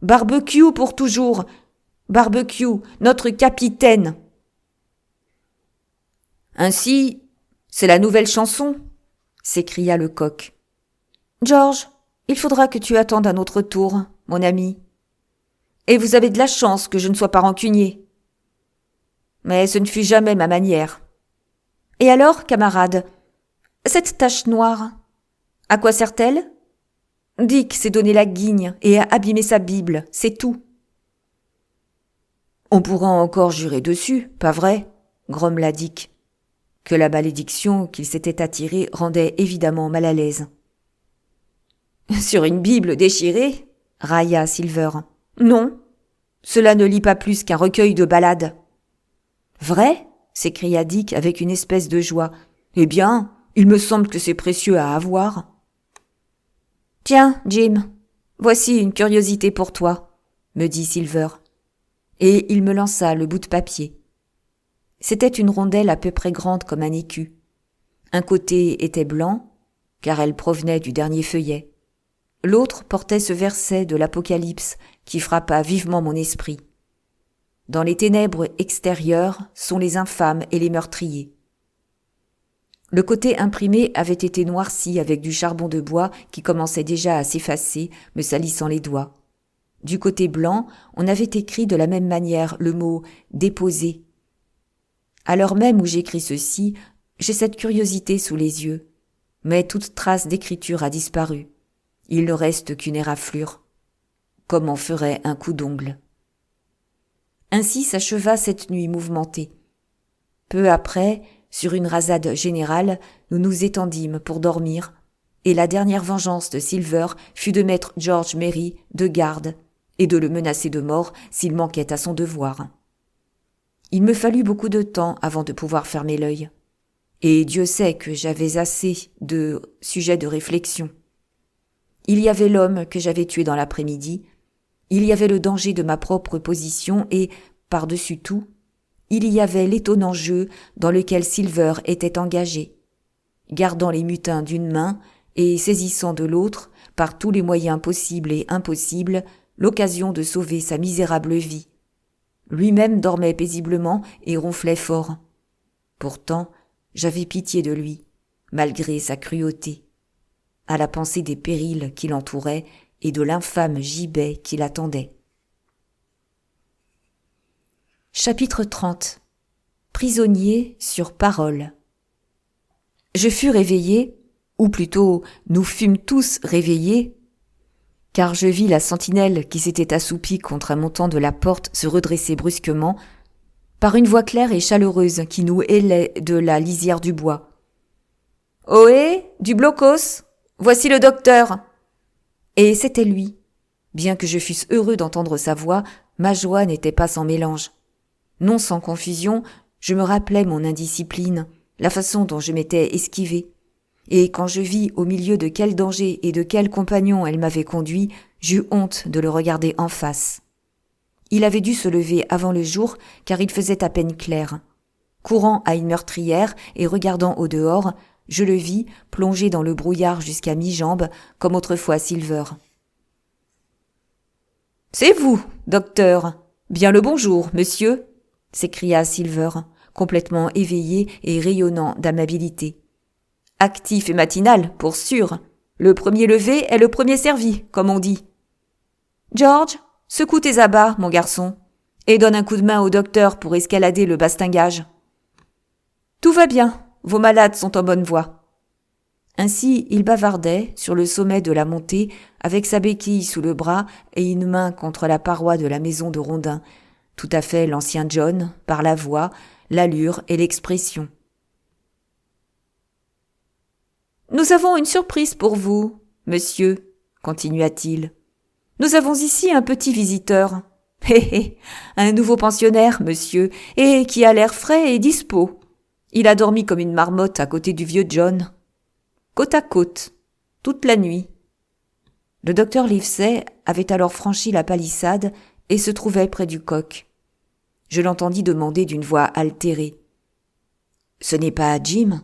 Barbecue pour toujours. Barbecue, notre capitaine. Ainsi, c'est la nouvelle chanson, s'écria le coq. George, il faudra que tu attendes un autre tour, mon ami. Et vous avez de la chance que je ne sois pas rancunier. Mais ce ne fut jamais ma manière. Et alors, camarade, cette tache noire, à quoi sert-elle? Dick s'est donné la guigne et a abîmé sa Bible, c'est tout. On pourra encore jurer dessus, pas vrai? Grommela Dick, que la malédiction qu'il s'était attirée rendait évidemment mal à l'aise. Sur une Bible déchirée? Railla Silver. Non, cela ne lit pas plus qu'un recueil de ballades. Vrai? S'écria Dick avec une espèce de joie. Eh bien, il me semble que c'est précieux à avoir. Tiens, Jim, voici une curiosité pour toi, me dit Silver. Et il me lança le bout de papier. C'était une rondelle à peu près grande comme un écu. Un côté était blanc, car elle provenait du dernier feuillet. L'autre portait ce verset de l'Apocalypse qui frappa vivement mon esprit. Dans les ténèbres extérieures sont les infâmes et les meurtriers. Le côté imprimé avait été noirci avec du charbon de bois qui commençait déjà à s'effacer, me salissant les doigts. Du côté blanc, on avait écrit de la même manière le mot « déposé ». À l'heure même où j'écris ceci, j'ai cette curiosité sous les yeux. Mais toute trace d'écriture a disparu. Il ne reste qu'une éraflure. Comme en ferait un coup d'ongle. Ainsi s'acheva cette nuit mouvementée. Peu après, sur une rasade générale, nous nous étendîmes pour dormir, et la dernière vengeance de Silver fut de mettre George Merry de garde et de le menacer de mort s'il manquait à son devoir. Il me fallut beaucoup de temps avant de pouvoir fermer l'œil, et Dieu sait que j'avais assez de sujets de réflexion. Il y avait l'homme que j'avais tué dans l'après-midi, il y avait le danger de ma propre position et, par-dessus tout, il y avait l'étonnant jeu dans lequel Silver était engagé, gardant les mutins d'une main et saisissant de l'autre, par tous les moyens possibles et impossibles, l'occasion de sauver sa misérable vie. Lui-même dormait paisiblement et ronflait fort. Pourtant, j'avais pitié de lui, malgré sa cruauté, à la pensée des périls qui l'entouraient et de l'infâme gibet qui l'attendait. Chapitre 30. Prisonnier sur parole. Je fus réveillé, ou plutôt nous fûmes tous réveillés, car je vis la sentinelle qui s'était assoupie contre un montant de la porte se redresser brusquement, par une voix claire et chaleureuse qui nous hélait de la lisière du bois. « Ohé, du blocos, voici le docteur !» Et c'était lui. Bien que je fusse heureux d'entendre sa voix, ma joie n'était pas sans mélange. Non sans confusion, je me rappelais mon indiscipline, la façon dont je m'étais esquivé. Et quand je vis au milieu de quel danger et de quel compagnon elle m'avait conduit, j'eus honte de le regarder en face. Il avait dû se lever avant le jour, car il faisait à peine clair. Courant à une meurtrière et regardant au dehors, je le vis plongé dans le brouillard jusqu'à mi-jambe, comme autrefois Silver. « C'est vous, docteur. Bien le bonjour, monsieur !» s'écria Silver, complètement éveillé et rayonnant d'amabilité. « Actif et matinal, pour sûr. Le premier levé est le premier servi, comme on dit. George, secoue tes abats, mon garçon, et donne un coup de main au docteur pour escalader le bastingage. »« Tout va bien, vos malades sont en bonne voie. » Ainsi, il bavardait sur le sommet de la montée, avec sa béquille sous le bras et une main contre la paroi de la maison de Rondin, tout à fait l'ancien John, par la voix, l'allure et l'expression. « Nous avons une surprise pour vous, monsieur, » continua-t-il. « Nous avons ici un petit visiteur. Hé hé, un nouveau pensionnaire, monsieur, et qui a l'air frais et dispos. Il a dormi comme une marmotte à côté du vieux John. Côte à côte, toute la nuit. » Le docteur Livesey avait alors franchi la palissade et se trouvait près du coq. Je l'entendis demander d'une voix altérée. « Ce n'est pas Jim ?»«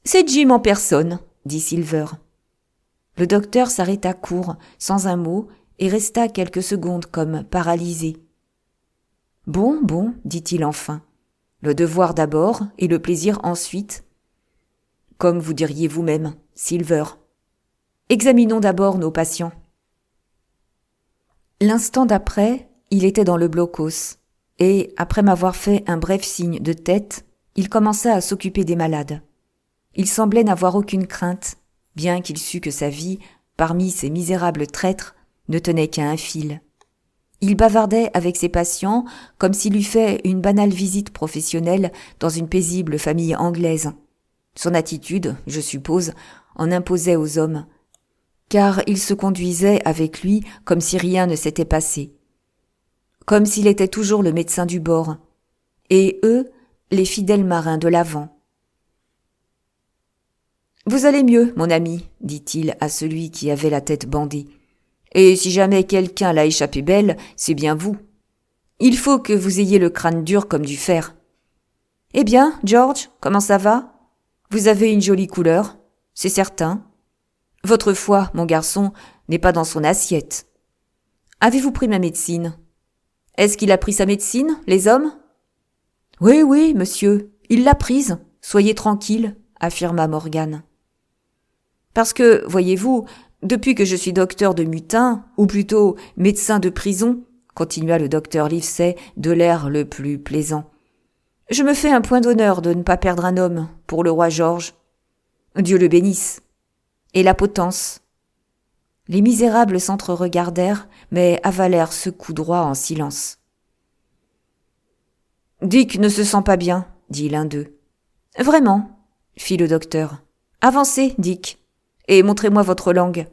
C'est Jim en personne, » dit Silver. Le docteur s'arrêta court, sans un mot, et resta quelques secondes comme paralysé. « Bon, dit-il enfin. Le devoir d'abord et le plaisir ensuite. Comme vous diriez vous-même, Silver. Examinons d'abord nos patients. » L'instant d'après, il était dans le blockhaus, et, après m'avoir fait un bref signe de tête, il commença à s'occuper des malades. Il semblait n'avoir aucune crainte, bien qu'il sût que sa vie, parmi ces misérables traîtres, ne tenait qu'à un fil. Il bavardait avec ses patients comme s'il eût fait une banale visite professionnelle dans une paisible famille anglaise. Son attitude, je suppose, en imposait aux hommes, car il se conduisait avec lui comme si rien ne s'était passé, comme s'il était toujours le médecin du bord, et eux, les fidèles marins de l'avant. « Vous allez mieux, mon ami, » dit-il à celui qui avait la tête bandée. « Et si jamais quelqu'un l'a échappé belle, c'est bien vous. Il faut que vous ayez le crâne dur comme du fer. Eh bien, George, comment ça va ? Vous avez une jolie couleur, c'est certain. Votre foie, mon garçon, n'est pas dans son assiette. Avez-vous pris ma médecine ? Est-ce qu'il a pris sa médecine, les hommes ? » « Oui, monsieur, il l'a prise, soyez tranquille, » affirma Morgan. « Parce que, voyez-vous, depuis que je suis docteur de mutin, ou plutôt médecin de prison, » continua le docteur Livesey de l'air le plus plaisant, « je me fais un point d'honneur de ne pas perdre un homme pour le roi George. Dieu le bénisse. Et la potence. » Les misérables s'entre-regardèrent, mais avalèrent ce coup droit en silence. « Dick ne se sent pas bien, » dit l'un d'eux. « Vraiment, » fit le docteur. « Avancez, Dick, et montrez-moi votre langue.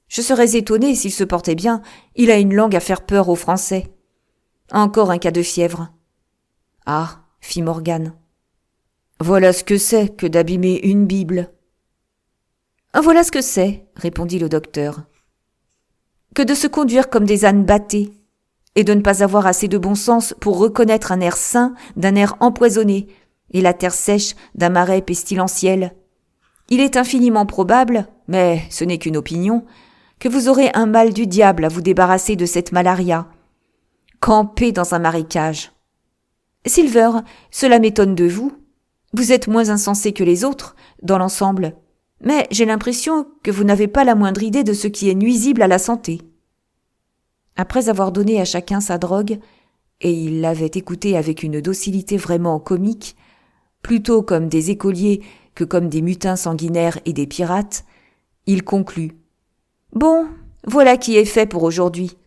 Je serais étonné s'il se portait bien, il a une langue à faire peur aux Français. Encore un cas de fièvre. »« Ah, » fit Morgan. « Voilà ce que c'est que d'abîmer une Bible. »« Voilà ce que c'est, » répondit le docteur, « que de se conduire comme des ânes battés, et de ne pas avoir assez de bon sens pour reconnaître un air sain d'un air empoisonné, et la terre sèche d'un marais pestilentiel. Il est infiniment probable, mais ce n'est qu'une opinion, que vous aurez un mal du diable à vous débarrasser de cette malaria. Camper dans un marécage. Silver, cela m'étonne de vous. Vous êtes moins insensé que les autres, dans l'ensemble, mais j'ai l'impression que vous n'avez pas la moindre idée de ce qui est nuisible à la santé. » Après avoir donné à chacun sa drogue, et il l'avait écouté avec une docilité vraiment comique, plutôt comme des écoliers que comme des mutins sanguinaires et des pirates, il conclut. « Bon, voilà qui est fait pour aujourd'hui.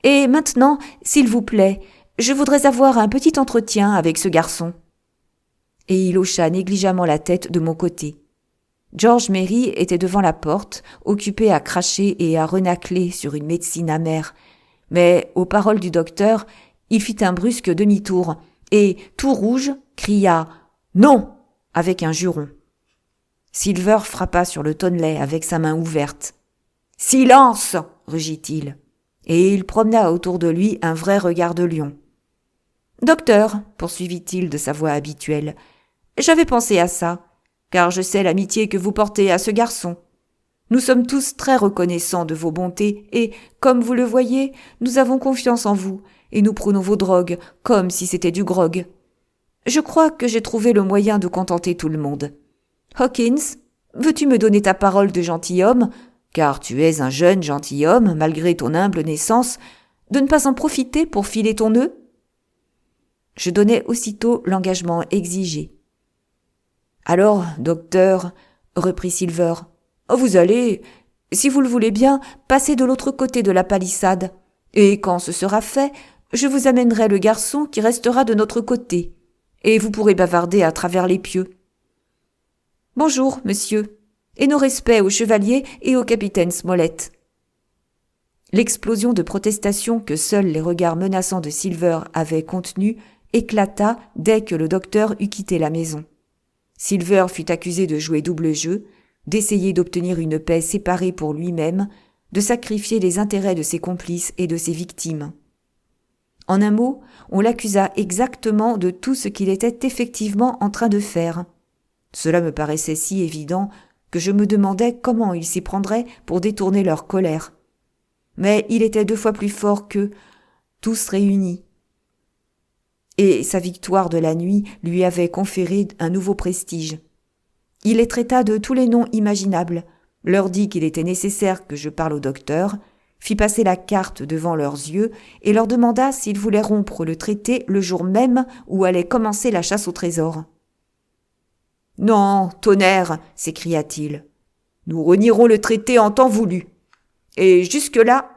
Et maintenant, s'il vous plaît, je voudrais avoir un petit entretien avec ce garçon. » Et il hocha négligemment la tête de mon côté. George Merry était devant la porte, occupé à cracher et à renacler sur une médecine amère, mais aux paroles du docteur, il fit un brusque demi-tour et, tout rouge, cria « Non !» avec un juron. Silver frappa sur le tonnelet avec sa main ouverte. « Silence !» rugit-il, et il promena autour de lui un vrai regard de lion. « Docteur, » poursuivit-il de sa voix habituelle, « j'avais pensé à ça, car je sais l'amitié que vous portez à ce garçon. Nous sommes tous très reconnaissants de vos bontés et, comme vous le voyez, nous avons confiance en vous et nous prenons vos drogues comme si c'était du grog. Je crois que j'ai trouvé le moyen de contenter tout le monde. Hawkins, veux-tu me donner ta parole de gentilhomme, car tu es un jeune gentilhomme malgré ton humble naissance, de ne pas en profiter pour filer ton nœud ? » Je donnai aussitôt l'engagement exigé. Alors, docteur, reprit Silver, vous allez, si vous le voulez bien, passer de l'autre côté de la palissade, et quand ce sera fait, je vous amènerai le garçon qui restera de notre côté, et vous pourrez bavarder à travers les pieux. Bonjour, monsieur, et nos respects au chevalier et au capitaine Smollett. L'explosion de protestation que seuls les regards menaçants de Silver avaient contenue éclata dès que le docteur eut quitté la maison. Silver fut accusé de jouer double jeu, d'essayer d'obtenir une paix séparée pour lui-même, de sacrifier les intérêts de ses complices et de ses victimes. En un mot, on l'accusa exactement de tout ce qu'il était effectivement en train de faire. Cela me paraissait si évident que je me demandais comment il s'y prendrait pour détourner leur colère. Mais il était 2 fois plus fort qu'eux, tous réunis. Et sa victoire de la nuit lui avait conféré un nouveau prestige. Il les traita de tous les noms imaginables, leur dit qu'il était nécessaire que je parle au docteur, fit passer la carte devant leurs yeux et leur demanda s'ils voulaient rompre le traité le jour même où allait commencer la chasse au trésor. « Non, tonnerre !» s'écria-t-il. « Nous renierons le traité en temps voulu. Et jusque-là,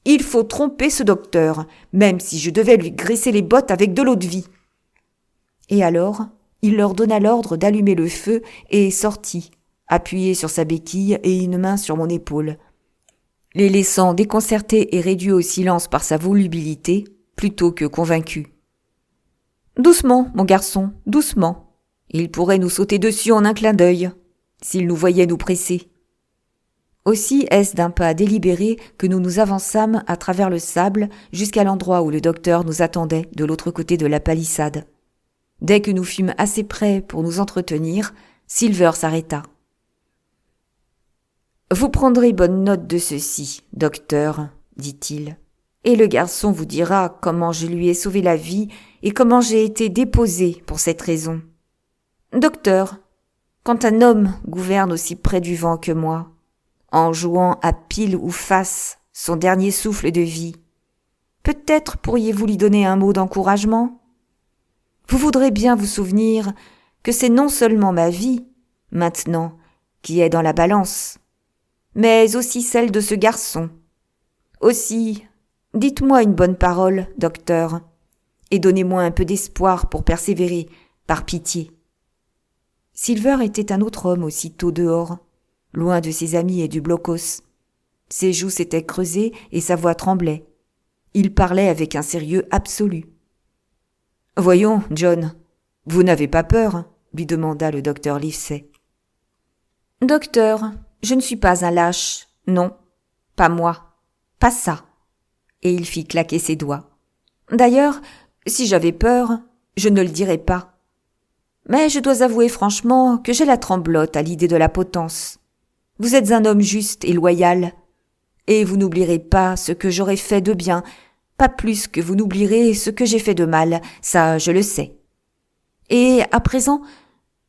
il faut tromper ce docteur, même si je devais lui graisser les bottes avec de l'eau-de-vie. » Et alors, il leur donna l'ordre d'allumer le feu et sortit, appuyé sur sa béquille et une main sur mon épaule, les laissant déconcertés et réduits au silence par sa volubilité, plutôt que convaincus. « Doucement, mon garçon, doucement. Il pourrait nous sauter dessus en un clin d'œil, s'il nous voyait nous presser. » Aussi est-ce d'un pas délibéré que nous nous avançâmes à travers le sable jusqu'à l'endroit où le docteur nous attendait de l'autre côté de la palissade. Dès que nous fûmes assez près pour nous entretenir, Silver s'arrêta. « Vous prendrez bonne note de ceci, docteur, dit-il, et le garçon vous dira comment je lui ai sauvé la vie et comment j'ai été déposé pour cette raison. Docteur, quand un homme gouverne aussi près du vent que moi, en jouant à pile ou face son dernier souffle de vie, peut-être pourriez-vous lui donner un mot d'encouragement ? Vous voudrez bien vous souvenir que c'est non seulement ma vie, maintenant, qui est dans la balance, mais aussi celle de ce garçon. Aussi, dites-moi une bonne parole, docteur, et donnez-moi un peu d'espoir pour persévérer, par pitié. » Silver était un autre homme aussitôt dehors, loin de ses amis et du blocos. Ses joues s'étaient creusées et sa voix tremblait. Il parlait avec un sérieux absolu. « Voyons, John, vous n'avez pas peur ?» lui demanda le docteur Livesey. « Docteur, je ne suis pas un lâche, non, pas moi, pas ça. » Et il fit claquer ses doigts. « D'ailleurs, si j'avais peur, je ne le dirais pas. Mais je dois avouer franchement que j'ai la tremblote à l'idée de la potence. Vous êtes un homme juste et loyal, et vous n'oublierez pas ce que j'aurais fait de bien, pas plus que vous n'oublierez ce que j'ai fait de mal, ça je le sais. Et à présent,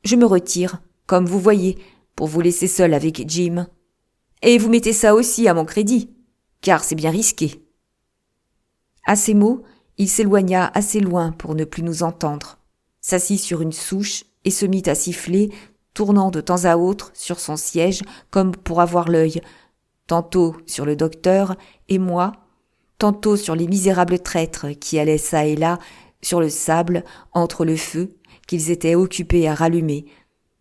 je me retire, comme vous voyez, pour vous laisser seul avec Jim. Et vous mettez ça aussi à mon crédit, car c'est bien risqué. » À ces mots, il s'éloigna assez loin pour ne plus nous entendre, s'assit sur une souche et se mit à siffler, tournant de temps à autre sur son siège comme pour avoir l'œil, tantôt sur le docteur et moi, tantôt sur les misérables traîtres qui allaient çà et là sur le sable entre le feu qu'ils étaient occupés à rallumer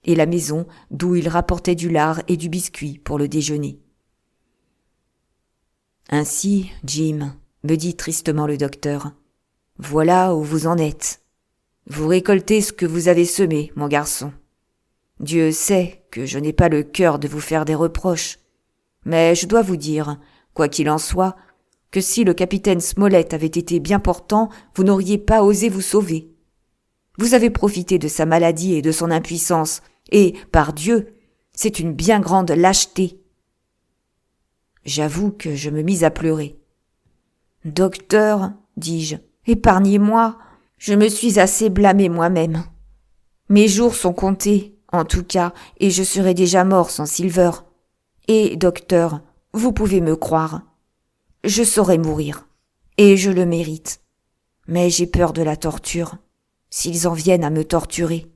et la maison d'où ils rapportaient du lard et du biscuit pour le déjeuner. « Ainsi, Jim, me dit tristement le docteur, voilà où vous en êtes. Vous récoltez ce que vous avez semé, mon garçon. Dieu sait que je n'ai pas le cœur de vous faire des reproches, mais je dois vous dire, quoi qu'il en soit, que si le capitaine Smollett avait été bien portant, vous n'auriez pas osé vous sauver. Vous avez profité de sa maladie et de son impuissance, et, par Dieu, c'est une bien grande lâcheté. » J'avoue que je me mis à pleurer. « Docteur, dis-je, épargnez-moi, je me suis assez blâmé moi-même. Mes jours sont comptés, en tout cas, et je serais déjà mort sans Silver. Et, docteur, vous pouvez me croire. Je saurais mourir, et je le mérite. Mais j'ai peur de la torture, s'ils en viennent à me torturer. »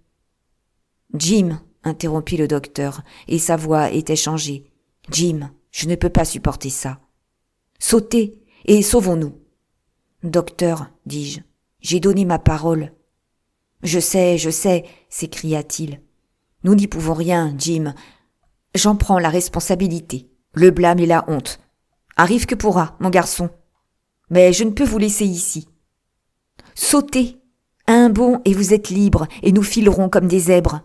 Jim, interrompit le docteur, et sa voix était changée. Jim, je ne peux pas supporter ça. Sautez, et sauvons-nous. Docteur, dis-je, j'ai donné ma parole. Je sais, s'écria-t-il. Nous n'y pouvons rien, Jim. J'en prends la responsabilité, le blâme et la honte. Arrive que pourra, mon garçon. Mais je ne peux vous laisser ici. Sautez, un bond et vous êtes libre, et nous filerons comme des zèbres.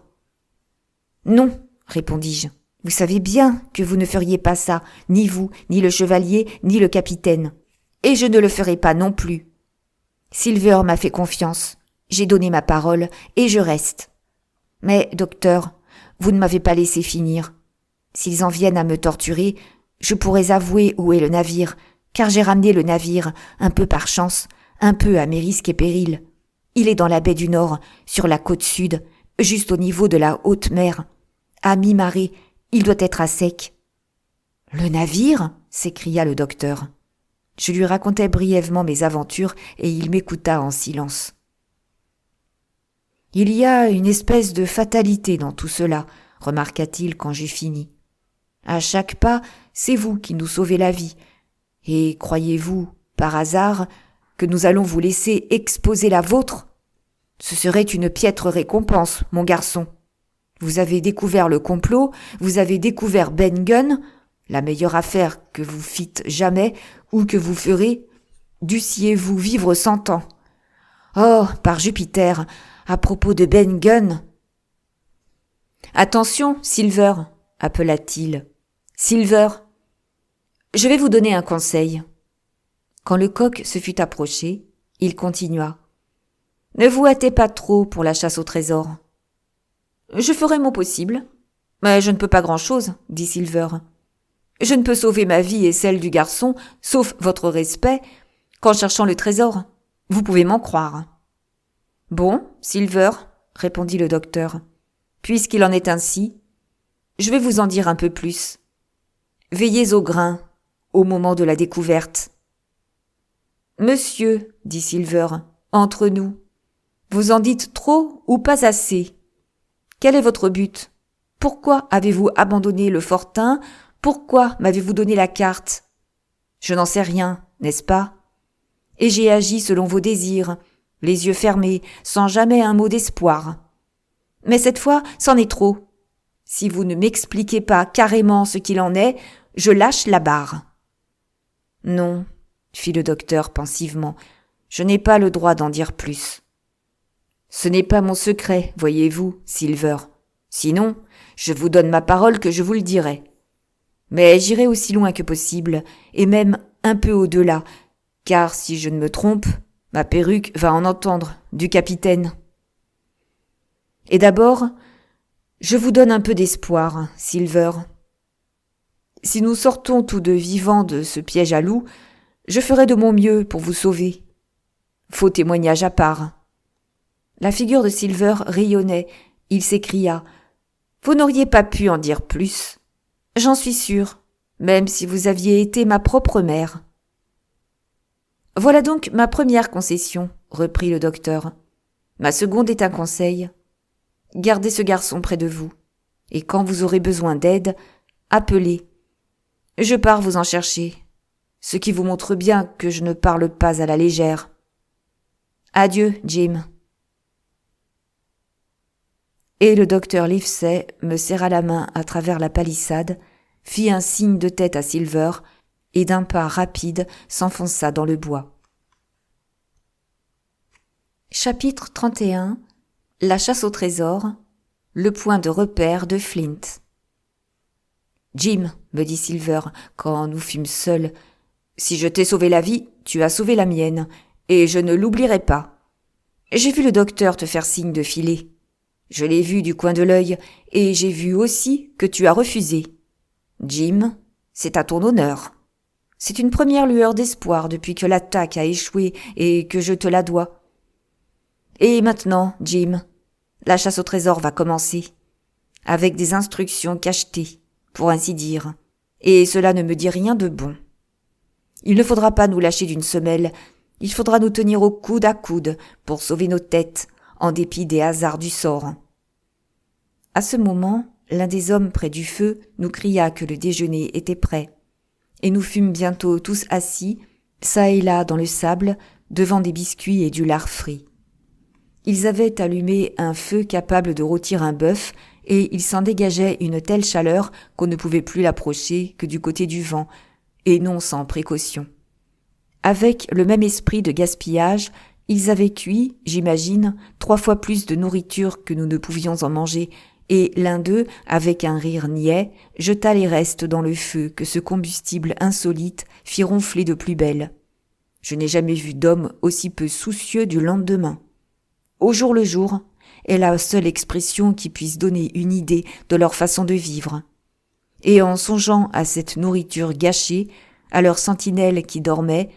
Non, répondis-je. Vous savez bien que vous ne feriez pas ça, ni vous, ni le chevalier, ni le capitaine. Et je ne le ferai pas non plus. Silver m'a fait confiance. J'ai donné ma parole, et je reste. Mais, docteur, vous ne m'avez pas laissé finir. S'ils en viennent à me torturer, je pourrais avouer où est le navire, car j'ai ramené le navire, un peu par chance, un peu à mes risques et périls. Il est dans la baie du Nord, sur la côte sud, juste au niveau de la haute mer. À mi-marée, il doit être à sec. « Le navire ?» s'écria le docteur. Je lui racontai brièvement mes aventures et il m'écouta en silence. « Il y a une espèce de fatalité dans tout cela, remarqua-t-il quand j'eus fini. À chaque pas, c'est vous qui nous sauvez la vie. Et croyez-vous, par hasard, que nous allons vous laisser exposer la vôtre ? Ce serait une piètre récompense, mon garçon. Vous avez découvert le complot, vous avez découvert Ben Gunn, la meilleure affaire que vous fîtes jamais ou que vous ferez, dussiez-vous vivre 100 ans. Oh, par Jupiter, à propos de Ben Gunn. Attention, Silver, appela-t-il. Silver, je vais vous donner un conseil. Quand le coq se fut approché, il continua. Ne vous hâtez pas trop pour la chasse au trésor. Je ferai mon possible. Mais je ne peux pas grand-chose, dit Silver. Je ne peux sauver ma vie et celle du garçon, sauf votre respect, qu'en cherchant le trésor. Vous pouvez m'en croire. Bon, Silver, répondit le docteur, puisqu'il en est ainsi, je vais vous en dire un peu plus. Veillez au grain, au moment de la découverte. Monsieur, dit Silver, entre nous, vous en dites trop ou pas assez? Quel est votre but? Pourquoi avez-vous abandonné le fortin? Pourquoi m'avez-vous donné la carte? Je n'en sais rien, n'est-ce pas? Et j'ai agi selon vos désirs, les yeux fermés, sans jamais un mot d'espoir. Mais cette fois, c'en est trop. Si vous ne m'expliquez pas carrément ce qu'il en est, je lâche la barre. Non, fit le docteur pensivement, je n'ai pas le droit d'en dire plus. Ce n'est pas mon secret, voyez-vous, Silver. Sinon, je vous donne ma parole que je vous le dirai. Mais j'irai aussi loin que possible, et même un peu au-delà, car si je ne me trompe, ma perruque va en entendre du capitaine. Et d'abord, je vous donne un peu d'espoir, Silver. Si nous sortons tous deux vivants de ce piège à loups, je ferai de mon mieux pour vous sauver. Faux témoignage à part. La figure de Silver rayonnait. Il s'écria « Vous n'auriez pas pu en dire plus. J'en suis sûr, même si vous aviez été ma propre mère. » Voilà donc ma première concession, reprit le docteur. Ma seconde est un conseil. Gardez ce garçon près de vous. Et quand vous aurez besoin d'aide, appelez. Je pars vous en chercher. Ce qui vous montre bien que je ne parle pas à la légère. Adieu, Jim. Et le docteur Livesey me serra la main à travers la palissade, fit un signe de tête à Silver et d'un pas rapide s'enfonça dans le bois. Chapitre 31. La chasse au trésor, le point de repère de Flint. Jim, me dit Silver, quand nous fûmes seuls, si je t'ai sauvé la vie, tu as sauvé la mienne, et je ne l'oublierai pas. J'ai vu le docteur te faire signe de filer. Je l'ai vu du coin de l'œil, et j'ai vu aussi que tu as refusé. Jim, c'est à ton honneur. C'est une première lueur d'espoir depuis que l'attaque a échoué et que je te la dois. Et maintenant, Jim, la chasse au trésor va commencer, avec des instructions cachetées, pour ainsi dire, et cela ne me dit rien de bon. Il ne faudra pas nous lâcher d'une semelle, il faudra nous tenir au coude à coude pour sauver nos têtes, en dépit des hasards du sort. À ce moment, l'un des hommes près du feu nous cria que le déjeuner était prêt, et nous fûmes bientôt tous assis, çà et là dans le sable, devant des biscuits et du lard frit. Ils avaient allumé un feu capable de rôtir un bœuf, et il s'en dégageait une telle chaleur qu'on ne pouvait plus l'approcher que du côté du vent, et non sans précaution. Avec le même esprit de gaspillage, ils avaient cuit, j'imagine, 3 fois plus de nourriture que nous ne pouvions en manger, et l'un d'eux, avec un rire niais, jeta les restes dans le feu que ce combustible insolite fit ronfler de plus belle. Je n'ai jamais vu d'homme aussi peu soucieux du lendemain. Au jour le jour est la seule expression qui puisse donner une idée de leur façon de vivre. Et en songeant à cette nourriture gâchée, à leurs sentinelles qui dormaient,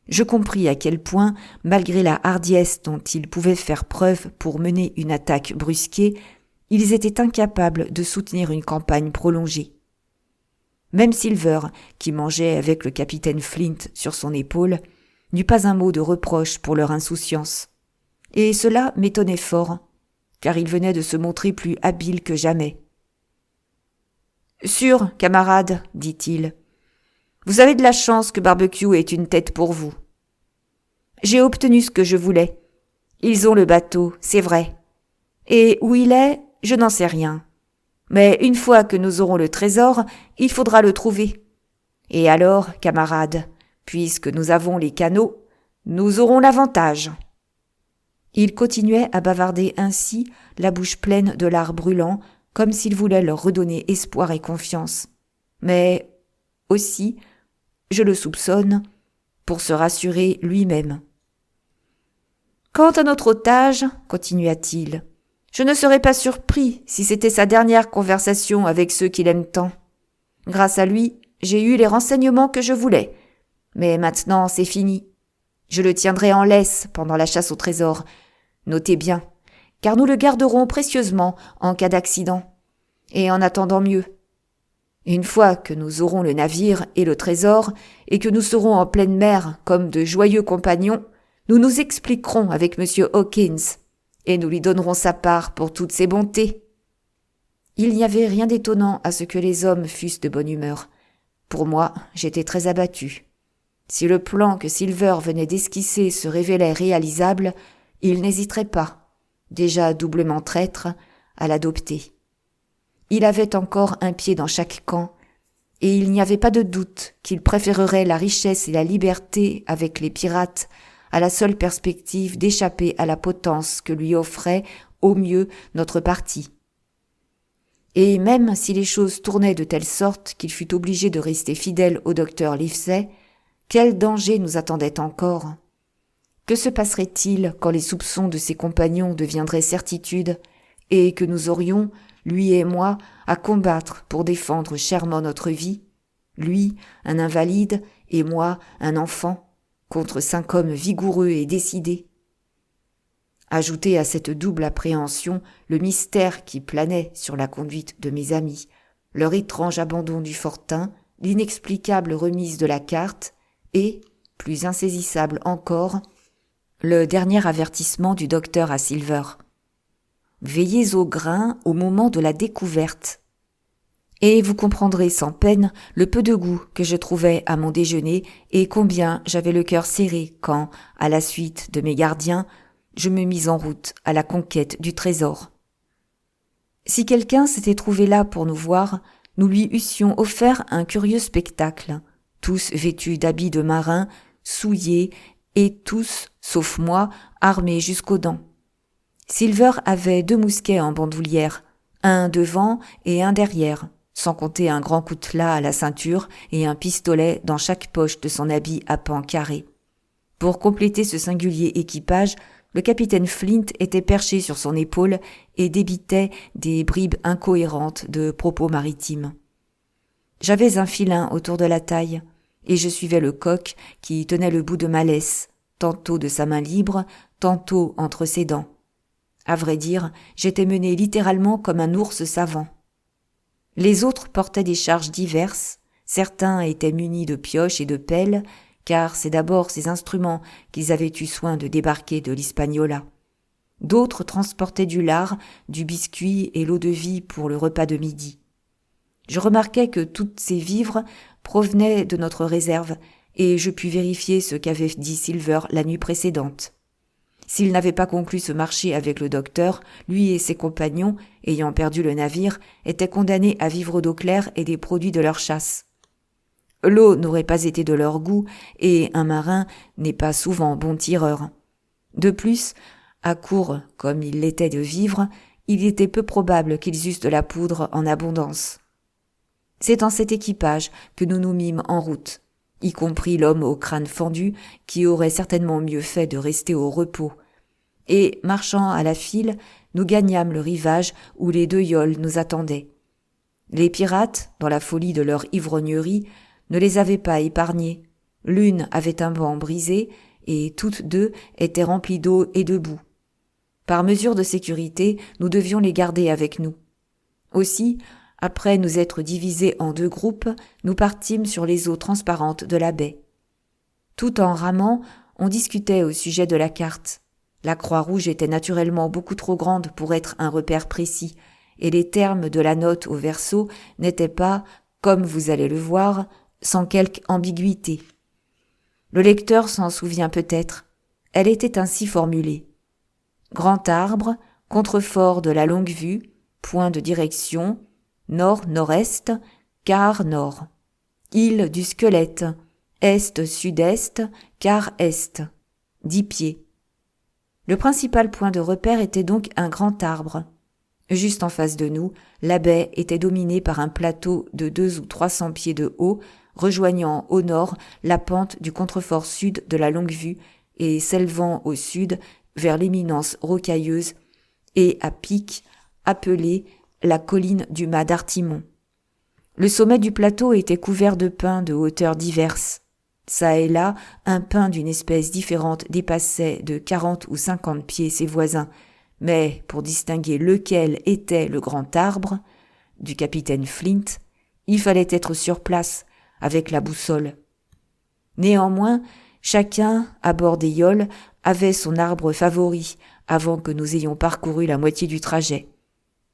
je compris à quel point, malgré la hardiesse dont ils pouvaient faire preuve pour mener une attaque brusquée, ils étaient incapables de soutenir une campagne prolongée. Même Silver, qui mangeait avec le capitaine Flint sur son épaule, n'eut pas un mot de reproche pour leur insouciance. Et cela m'étonnait fort, car il venait de se montrer plus habile que jamais. « Sûr, camarade, dit-il, vous avez de la chance que Barbecue ait une tête pour vous. J'ai obtenu ce que je voulais. Ils ont le bateau, c'est vrai. Et où il est, je n'en sais rien. Mais une fois que nous aurons le trésor, il faudra le trouver. Et alors, camarade, puisque nous avons les canots, nous aurons l'avantage. » Il continuait à bavarder ainsi, la bouche pleine de lard brûlant, comme s'il voulait leur redonner espoir et confiance. Mais aussi, je le soupçonne, pour se rassurer lui-même. « Quant à notre otage, continua-t-il, je ne serais pas surpris si c'était sa dernière conversation avec ceux qui l'aiment tant. Grâce à lui, j'ai eu les renseignements que je voulais. Mais maintenant, c'est fini. Je le tiendrai en laisse pendant la chasse au trésor. Notez bien, car nous le garderons précieusement en cas d'accident. Et en attendant mieux. Une fois que nous aurons le navire et le trésor, et que nous serons en pleine mer comme de joyeux compagnons, nous nous expliquerons avec M. Hawkins, et nous lui donnerons sa part pour toutes ses bontés. » Il n'y avait rien d'étonnant à ce que les hommes fussent de bonne humeur. Pour moi, j'étais très abattu. Si le plan que Silver venait d'esquisser se révélait réalisable, il n'hésiterait pas, déjà doublement traître, à l'adopter. Il avait encore un pied dans chaque camp, et il n'y avait pas de doute qu'il préférerait la richesse et la liberté avec les pirates à la seule perspective d'échapper à la potence que lui offrait au mieux notre parti. Et même si les choses tournaient de telle sorte qu'il fut obligé de rester fidèle au docteur Livesey, quel danger nous attendait encore ? Que se passerait-il quand les soupçons de ses compagnons deviendraient certitude et que nous aurions, lui et moi, à combattre pour défendre chèrement notre vie, lui, un invalide, et moi, un enfant, contre 5 hommes vigoureux et décidés. Ajoutez à cette double appréhension le mystère qui planait sur la conduite de mes amis, leur étrange abandon du fortin, l'inexplicable remise de la carte et, plus insaisissable encore, le dernier avertissement du docteur à Silver. Veillez au grain au moment de la découverte. Et vous comprendrez sans peine le peu de goût que je trouvais à mon déjeuner et combien j'avais le cœur serré quand, à la suite de mes gardiens, je me mis en route à la conquête du trésor. Si quelqu'un s'était trouvé là pour nous voir, nous lui eussions offert un curieux spectacle, tous vêtus d'habits de marins, souillés, et tous, sauf moi, armés jusqu'aux dents. Silver avait 2 mousquets en bandoulière, un devant et un derrière, sans compter un grand coutelas à la ceinture et un pistolet dans chaque poche de son habit à pans carrés. Pour compléter ce singulier équipage, le capitaine Flint était perché sur son épaule et débitait des bribes incohérentes de propos maritimes. J'avais un filin autour de la taille, et je suivais le coq qui tenait le bout de ma laisse, tantôt de sa main libre, tantôt entre ses dents. À vrai dire, j'étais mené littéralement comme un ours savant. Les autres portaient des charges diverses, certains étaient munis de pioches et de pelles, car c'est d'abord ces instruments qu'ils avaient eu soin de débarquer de l'Hispaniola. D'autres transportaient du lard, du biscuit et l'eau-de-vie pour le repas de midi. Je remarquai que toutes ces vivres provenaient de notre réserve et je pus vérifier ce qu'avait dit Silver la nuit précédente. S'il n'avait pas conclu ce marché avec le docteur, lui et ses compagnons, ayant perdu le navire, étaient condamnés à vivre d'eau claire et des produits de leur chasse. L'eau n'aurait pas été de leur goût et un marin n'est pas souvent bon tireur. De plus, à court comme il l'était de vivres, il était peu probable qu'ils eussent de la poudre en abondance. C'est en cet équipage que nous nous mîmes en route, y compris l'homme au crâne fendu qui aurait certainement mieux fait de rester au repos. Et, marchant à la file, nous gagnâmes le rivage où les 2 yoles nous attendaient. Les pirates, dans la folie de leur ivrognerie, ne les avaient pas épargnés. L'une avait un banc brisé et toutes 2 étaient remplies d'eau et de boue. Par mesure de sécurité, nous devions les garder avec nous. Aussi, après nous être divisés en 2 groupes, nous partîmes sur les eaux transparentes de la baie. Tout en ramant, on discutait au sujet de la carte. La Croix-Rouge était naturellement beaucoup trop grande pour être un repère précis, et les termes de la note au verso n'étaient pas, comme vous allez le voir, sans quelque ambiguïté. Le lecteur s'en souvient peut-être. Elle était ainsi formulée. Grand arbre, contrefort de la Longue-Vue, point de direction, nord-nord-est, quart nord. Île du Squelette, est-sud-est, quart est. 10 pieds. Le principal point de repère était donc un grand arbre. Juste en face de nous, la baie était dominée par un plateau de 200 ou 300 pieds de haut, rejoignant au nord la pente du contrefort sud de la Longue-Vue et s'élevant au sud vers l'éminence rocailleuse et à pic appelée la colline du mât d'Artimon. Le sommet du plateau était couvert de pins de hauteurs diverses. Ça et là, un pin d'une espèce différente dépassait de 40 ou 50 pieds ses voisins, mais pour distinguer lequel était le grand arbre du capitaine Flint, il fallait être sur place avec la boussole. Néanmoins, chacun, à bord des yoles, avait son arbre favori avant que nous ayons parcouru la moitié du trajet.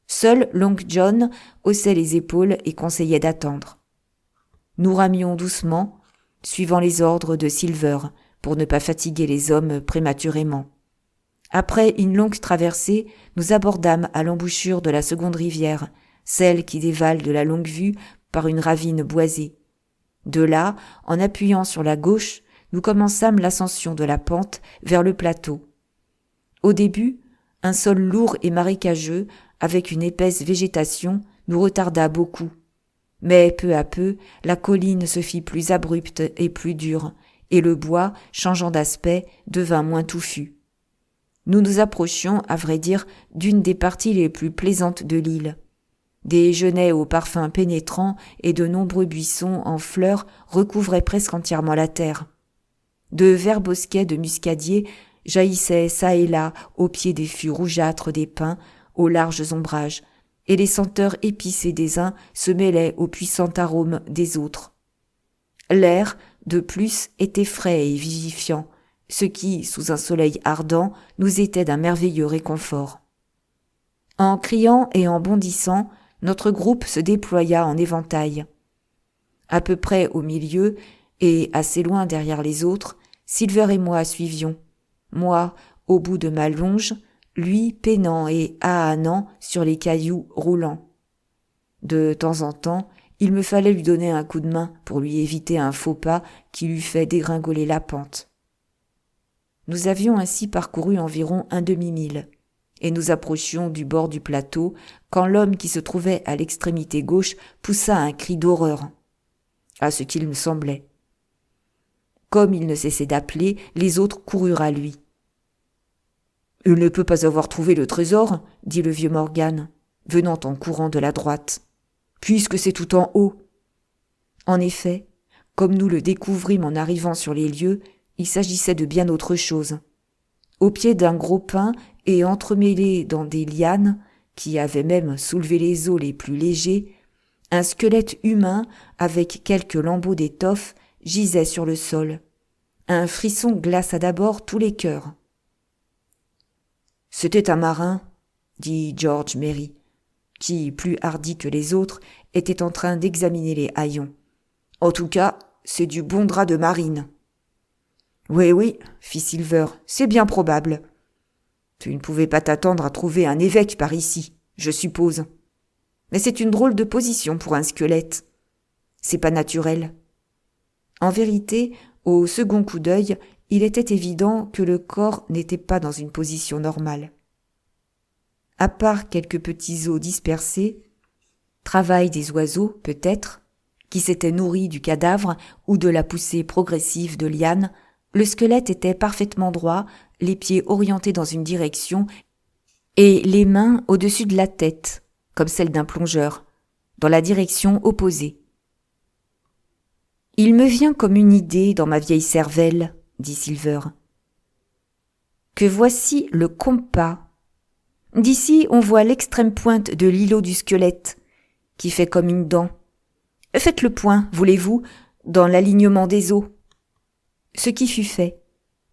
Seul Long John haussait les épaules et conseillait d'attendre. Nous ramions doucement, suivant les ordres de Silver, pour ne pas fatiguer les hommes prématurément. Après une longue traversée, nous abordâmes à l'embouchure de la seconde rivière, celle qui dévale de la Longue-Vue par une ravine boisée. De là, en appuyant sur la gauche, nous commençâmes l'ascension de la pente vers le plateau. Au début, un sol lourd et marécageux, avec une épaisse végétation, nous retarda beaucoup. Mais peu à peu, la colline se fit plus abrupte et plus dure, et le bois, changeant d'aspect, devint moins touffu. Nous nous approchions, à vrai dire, d'une des parties les plus plaisantes de l'île. Des genêts aux parfums pénétrants et de nombreux buissons en fleurs recouvraient presque entièrement la terre. De verts bosquets de muscadiers jaillissaient çà et là au pied des fûts rougeâtres des pins, aux larges ombrages, et les senteurs épicées des uns se mêlaient au puissant arôme des autres. L'air, de plus, était frais et vivifiant, ce qui, sous un soleil ardent, nous était d'un merveilleux réconfort. En criant et en bondissant, notre groupe se déploya en éventail. À peu près au milieu, et assez loin derrière les autres, Silver et moi suivions. Moi, au bout de ma longe, lui peinant et ahanant sur les cailloux roulants. De temps en temps, il me fallait lui donner un coup de main pour lui éviter un faux pas qui lui fait dégringoler la pente. Nous avions ainsi parcouru environ un demi-mille, et nous approchions du bord du plateau quand l'homme qui se trouvait à l'extrémité gauche poussa un cri d'horreur. À ce qu'il me semblait. Comme il ne cessait d'appeler, les autres coururent à lui. « Il ne peut pas avoir trouvé le trésor, » dit le vieux Morgan, venant en courant de la droite, « puisque c'est tout en haut. » En effet, comme nous le découvrîmes en arrivant sur les lieux, il s'agissait de bien autre chose. Au pied d'un gros pin et entremêlé dans des lianes, qui avaient même soulevé les os les plus légers, un squelette humain avec quelques lambeaux d'étoffe gisait sur le sol. Un frisson glaça d'abord tous les cœurs. C'était un marin, dit George Merry, qui, plus hardi que les autres, était en train d'examiner les haillons. En tout cas, c'est du bon drap de marine. Oui, fit Silver, c'est bien probable. Tu ne pouvais pas t'attendre à trouver un évêque par ici, je suppose. Mais c'est une drôle de position pour un squelette. C'est pas naturel. En vérité, au second coup d'œil, il était évident que le corps n'était pas dans une position normale. À part quelques petits os dispersés, travail des oiseaux peut-être, qui s'étaient nourris du cadavre ou de la poussée progressive de lianes, le squelette était parfaitement droit, les pieds orientés dans une direction et les mains au-dessus de la tête, comme celle d'un plongeur, dans la direction opposée. « Il me vient comme une idée dans ma vieille cervelle, » dit Silver, « que voici le compas. D'ici, on voit l'extrême pointe de l'îlot du squelette, qui fait comme une dent. Faites le point, voulez-vous, dans l'alignement des os. » Ce qui fut fait.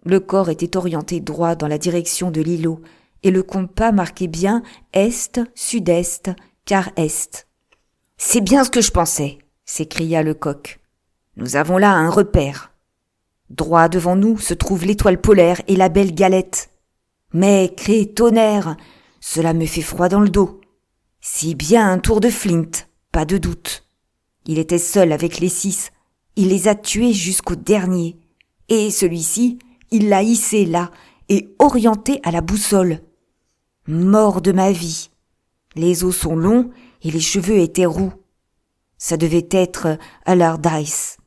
Le corps était orienté droit dans la direction de l'îlot, et le compas marquait bien est, sud-est, quart est. « C'est bien ce que je pensais, » s'écria Lecoq. « Nous avons là un repère. Droit devant nous se trouve l'étoile polaire et la belle Galette. Mais, cré tonnerre, cela me fait froid dans le dos. C'est bien un tour de Flint, pas de doute. Il était seul avec les 6, il les a tués jusqu'au dernier. Et celui-ci, il l'a hissé là et orienté à la boussole. Mort de ma vie. Les os sont longs et les cheveux étaient roux. Ça devait être Allardyce.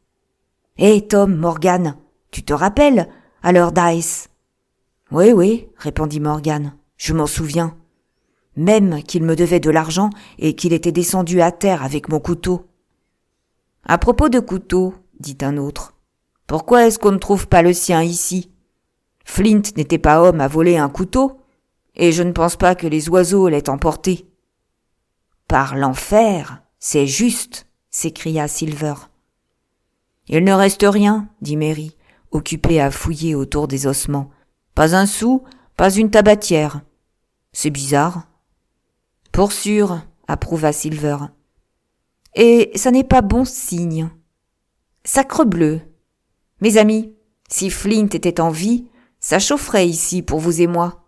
Hé, Tom, Morgan, tu te rappelles Allardyce ? Oui, répondit Morgan, je m'en souviens. Même qu'il me devait de l'argent et qu'il était descendu à terre avec mon couteau. À propos de couteau, dit un autre, pourquoi est-ce qu'on ne trouve pas le sien ici ? Flint n'était pas homme à voler un couteau, et je ne pense pas que les oiseaux l'aient emporté. Par l'enfer, c'est juste, s'écria Silver. Il ne reste rien, dit Merry, occupé à fouiller autour des ossements. Pas un sou, pas une tabatière. C'est bizarre. Pour sûr, approuva Silver. Et ça n'est pas bon signe. Sacrebleu. Mes amis, si Flint était en vie, ça chaufferait ici pour vous et moi.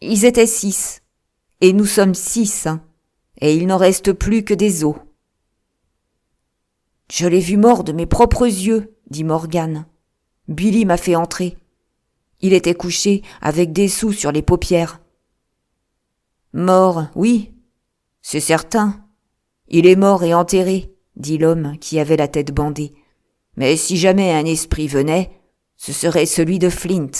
Ils étaient 6, et nous sommes 6, et il n'en reste plus que des os. Je l'ai vu mort de mes propres yeux, dit Morgan. Billy m'a fait entrer. Il était couché avec des sous sur les paupières. Mort, oui, c'est certain. Il est mort et enterré, dit l'homme qui avait la tête bandée. Mais si jamais un esprit venait, ce serait celui de Flint.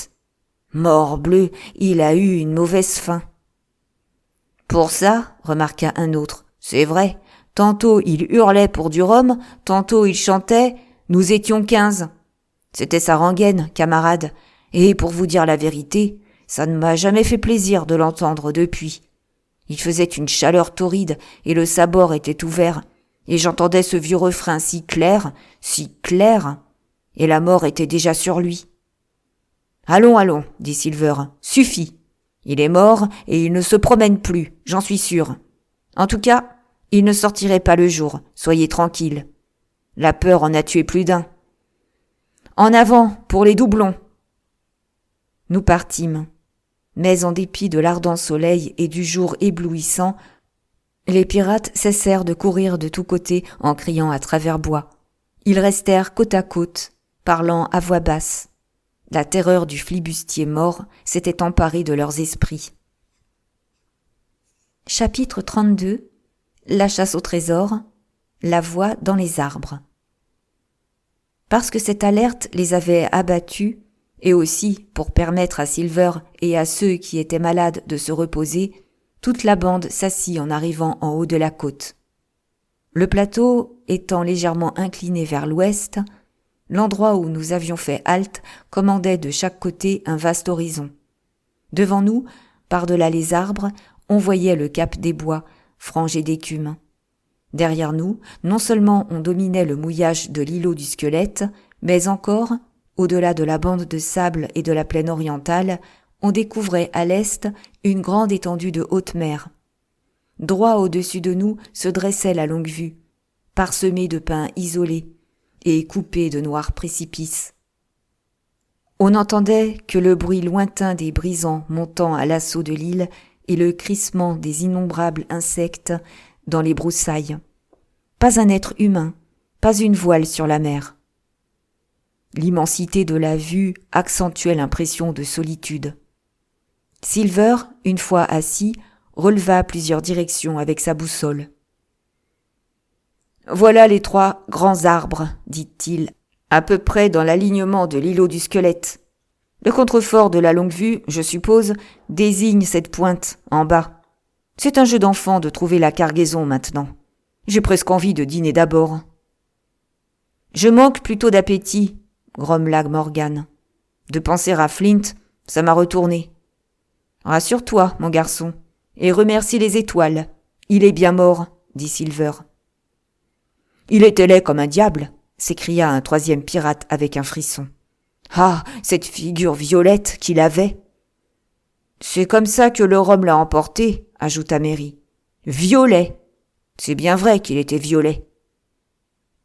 Morbleu, il a eu une mauvaise fin. Pour ça, remarqua un autre, c'est vrai, tantôt il hurlait pour du rhum, tantôt il chantait, nous étions 15. C'était sa rengaine, camarade, et pour vous dire la vérité, ça ne m'a jamais fait plaisir de l'entendre depuis. Il faisait une chaleur torride et le sabord était ouvert, et j'entendais ce vieux refrain si clair, et la mort était déjà sur lui. Allons, dit Silver, suffit. Il est mort et il ne se promène plus, j'en suis sûr. En tout cas, il ne sortirait pas le jour, soyez tranquille. La peur en a tué plus d'un. En avant, pour les doublons. Nous partîmes, mais en dépit de l'ardent soleil et du jour éblouissant, les pirates cessèrent de courir de tous côtés en criant à travers bois. Ils restèrent côte à côte, parlant à voix basse. La terreur du flibustier mort s'était emparée de leurs esprits. Chapitre 32. La chasse au trésor. La voix dans les arbres. Parce que cette alerte les avait abattus, et aussi pour permettre à Silver et à ceux qui étaient malades de se reposer, toute la bande s'assit en arrivant en haut de la côte. Le plateau étant légèrement incliné vers l'ouest, l'endroit où nous avions fait halte commandait de chaque côté un vaste horizon. Devant nous, par-delà les arbres, on voyait le cap des bois, frangé d'écume. Derrière nous, non seulement on dominait le mouillage de l'îlot du squelette, mais encore, au-delà de la bande de sable et de la plaine orientale, on découvrait à l'est une grande étendue de haute mer. Droit au-dessus de nous se dressait la Longue-Vue, parsemée de pins isolés et coupée de noirs précipices. On n'entendait que le bruit lointain des brisants montant à l'assaut de l'île et le crissement des innombrables insectes dans les broussailles. Pas un être humain, pas une voile sur la mer. L'immensité de la vue accentuait l'impression de solitude. Silver, une fois assis, releva plusieurs directions avec sa boussole. « Voilà les 3 grands arbres, dit-il, à peu près dans l'alignement de l'îlot du squelette. Le contrefort de la Longue-Vue, je suppose, désigne cette pointe en bas. C'est un jeu d'enfant de trouver la cargaison maintenant. J'ai presque envie de dîner d'abord. »« Je manque plutôt d'appétit, » grommela Morgan. « De penser à Flint, ça m'a retourné. Rassure-toi, mon garçon, et remercie les étoiles. Il est bien mort, dit Silver. Il était laid comme un diable, s'écria un 3e pirate avec un frisson. Ah, cette figure violette qu'il avait. C'est comme ça que le rhum l'a emporté, ajouta Mary. Violet. C'est bien vrai qu'il était violet.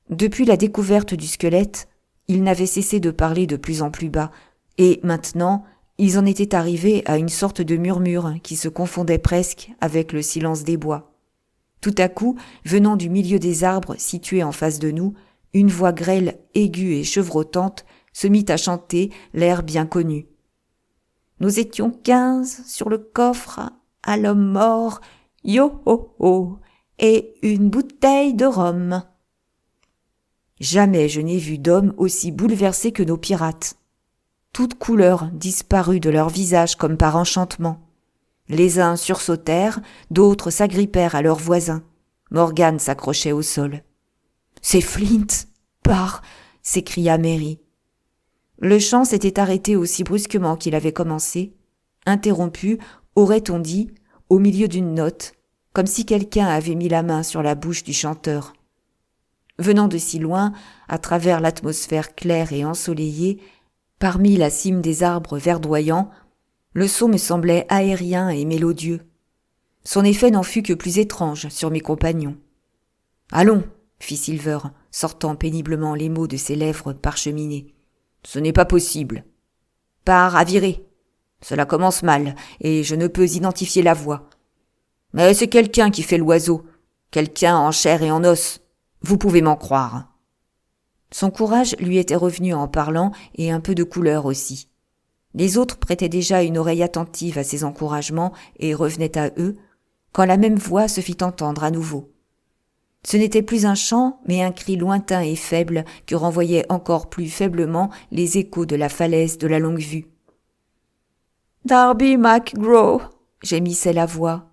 Depuis la découverte du squelette, ils n'avaient cessé de parler de plus en plus bas, et maintenant, ils en étaient arrivés à une sorte de murmure qui se confondait presque avec le silence des bois. Tout à coup, venant du milieu des arbres situés en face de nous, une voix grêle, aiguë et chevrotante se mit à chanter l'air bien connu. Nous étions 15 sur le coffre, à l'homme mort, yo ho ho, et une bouteille de rhum. Jamais je n'ai vu d'hommes aussi bouleversés que nos pirates. Toute couleur disparut de leurs visages comme par enchantement. Les uns sursautèrent, d'autres s'agrippèrent à leurs voisins. Morgan s'accrochait au sol. « C'est Flint, pars !» s'écria Mary. Le chant s'était arrêté aussi brusquement qu'il avait commencé, interrompu, aurait-on dit, au milieu d'une note, comme si quelqu'un avait mis la main sur la bouche du chanteur. Venant de si loin, à travers l'atmosphère claire et ensoleillée, parmi la cime des arbres verdoyants, le son me semblait aérien et mélodieux. Son effet n'en fut que plus étrange sur mes compagnons. « Allons !» fit Silver, sortant péniblement les mots de ses lèvres parcheminées. « Ce n'est pas possible. »« Pars à virer. Cela commence mal, et je ne peux identifier la voix. Mais c'est quelqu'un qui fait l'oiseau, quelqu'un en chair et en os. Vous pouvez m'en croire. » Son courage lui était revenu en parlant et un peu de couleur aussi. Les autres prêtaient déjà une oreille attentive à ses encouragements et revenaient à eux, quand la même voix se fit entendre à nouveau. Ce n'était plus un chant, mais un cri lointain et faible que renvoyaient encore plus faiblement les échos de la falaise de la Longue-Vue. « Darby McGraw !» gémissait la voix.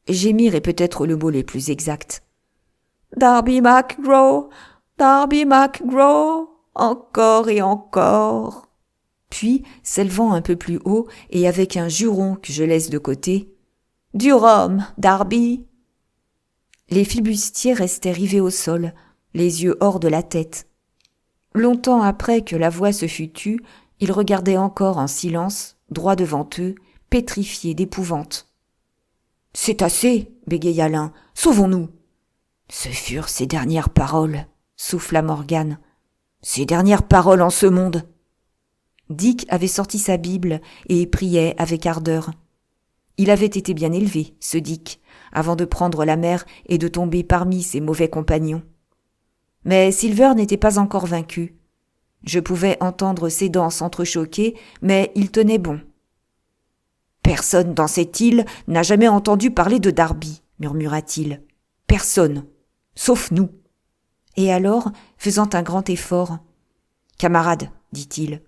Gémir est peut-être le mot le plus exact. « Darby McGraw ! Darby McGraw ! Encore et encore !» Puis, s'élevant un peu plus haut et avec un juron que je laisse de côté, « Du rhum, Darby !» Les flibustiers restaient rivés au sol, les yeux hors de la tête. Longtemps après que la voix se fut tue, ils regardaient encore en silence, droit devant eux, pétrifiés d'épouvante. « C'est assez !» bégaya l'un. « Sauvons-nous !» Ce furent ses dernières paroles, souffla Morgan. Ses dernières paroles en ce monde. Dick avait sorti sa Bible et priait avec ardeur. Il avait été bien élevé, ce Dick, avant de prendre la mer et de tomber parmi ses mauvais compagnons. Mais Silver n'était pas encore vaincu. Je pouvais entendre ses dents s'entrechoquer, mais il tenait bon. « Personne dans cette île n'a jamais entendu parler de Darby, » murmura-t-il. « Personne, sauf nous. » Et alors, faisant un grand effort, « Camarade, dit-il,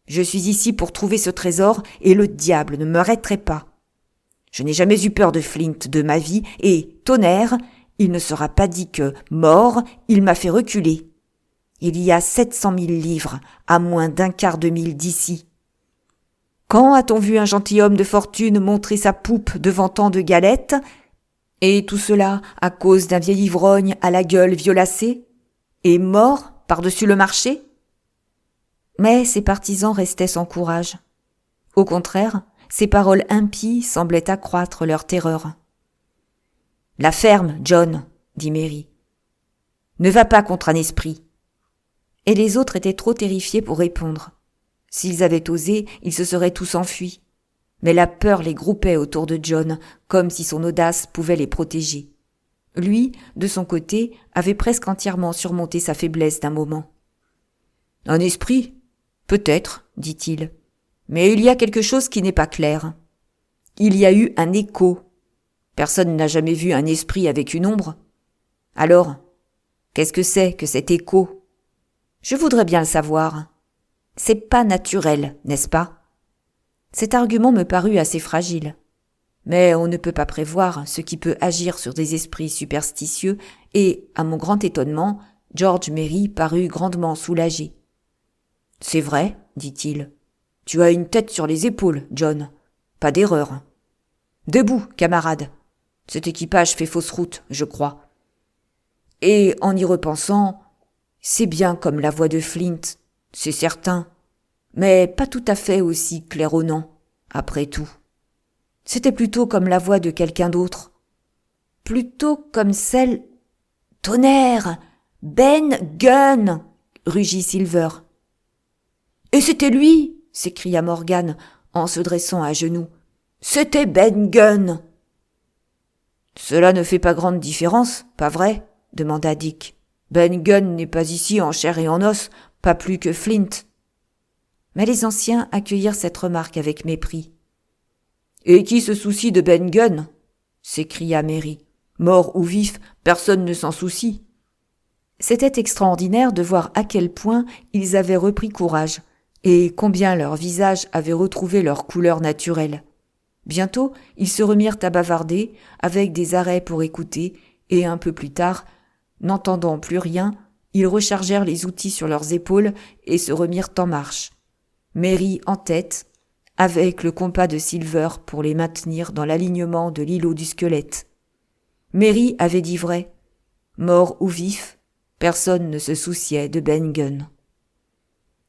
je suis ici pour trouver ce trésor et le diable ne m'arrêterait pas. Je n'ai jamais eu peur de Flint de ma vie et, tonnerre, il ne sera pas dit que, mort, il m'a fait reculer. Il y a 700 000 livres, à moins d'1/4 de mille d'ici. Quand a-t-on vu un gentilhomme de fortune montrer sa poupe devant tant de galettes? Et tout cela à cause d'un vieil ivrogne à la gueule violacée? Et mort par-dessus le marché? Mais ses partisans restaient sans courage. Au contraire, Ces paroles impies semblaient accroître leur terreur. « La ferme, John, dit Mary. Ne va pas contre un esprit. » Et les autres étaient trop terrifiés pour répondre. S'ils avaient osé, ils se seraient tous enfuis. Mais la peur les groupait autour de John, comme si son audace pouvait les protéger. Lui, de son côté, avait presque entièrement surmonté sa faiblesse d'un moment. « Un esprit ? Peut-être, dit-il. Mais il y a quelque chose qui n'est pas clair. Il y a eu un écho. Personne n'a jamais vu un esprit avec une ombre. Alors, qu'est-ce que c'est que cet écho ? Je voudrais bien le savoir. C'est pas naturel, n'est-ce pas ? Cet argument me parut assez fragile. Mais on ne peut pas prévoir ce qui peut agir sur des esprits superstitieux et, à mon grand étonnement, George Merry parut grandement soulagé. « C'est vrai, dit-il. Tu as une tête sur les épaules, John. Pas d'erreur. Debout, camarade. Cet équipage fait fausse route, je crois. Et en y repensant, c'est bien comme la voix de Flint, c'est certain, mais pas tout à fait aussi claironnant, après tout. C'était plutôt comme la voix de quelqu'un d'autre. Plutôt comme celle... « Tonnerre ! Ben Gunn !» rugit Silver. « Et c'était lui !» s'écria Morgan en se dressant à genoux. « C'était Ben Gunn !»« Cela ne fait pas grande différence, pas vrai ?» demanda Dick. « Ben Gunn n'est pas ici en chair et en os, pas plus que Flint. » Mais les anciens accueillirent cette remarque avec mépris. « Et qui se soucie de Ben Gunn ?» s'écria Mary. « Mort ou vif, personne ne s'en soucie. » C'était extraordinaire de voir à quel point ils avaient repris courage et combien leurs visages avaient retrouvé leur couleur naturelle. Bientôt, ils se remirent à bavarder avec des arrêts pour écouter et un peu plus tard, n'entendant plus rien, ils rechargèrent les outils sur leurs épaules et se remirent en marche. Mary en tête, avec le compas de Silver pour les maintenir dans l'alignement de l'îlot du squelette. Mary avait dit vrai. Mort ou vif, personne ne se souciait de Ben Gunn.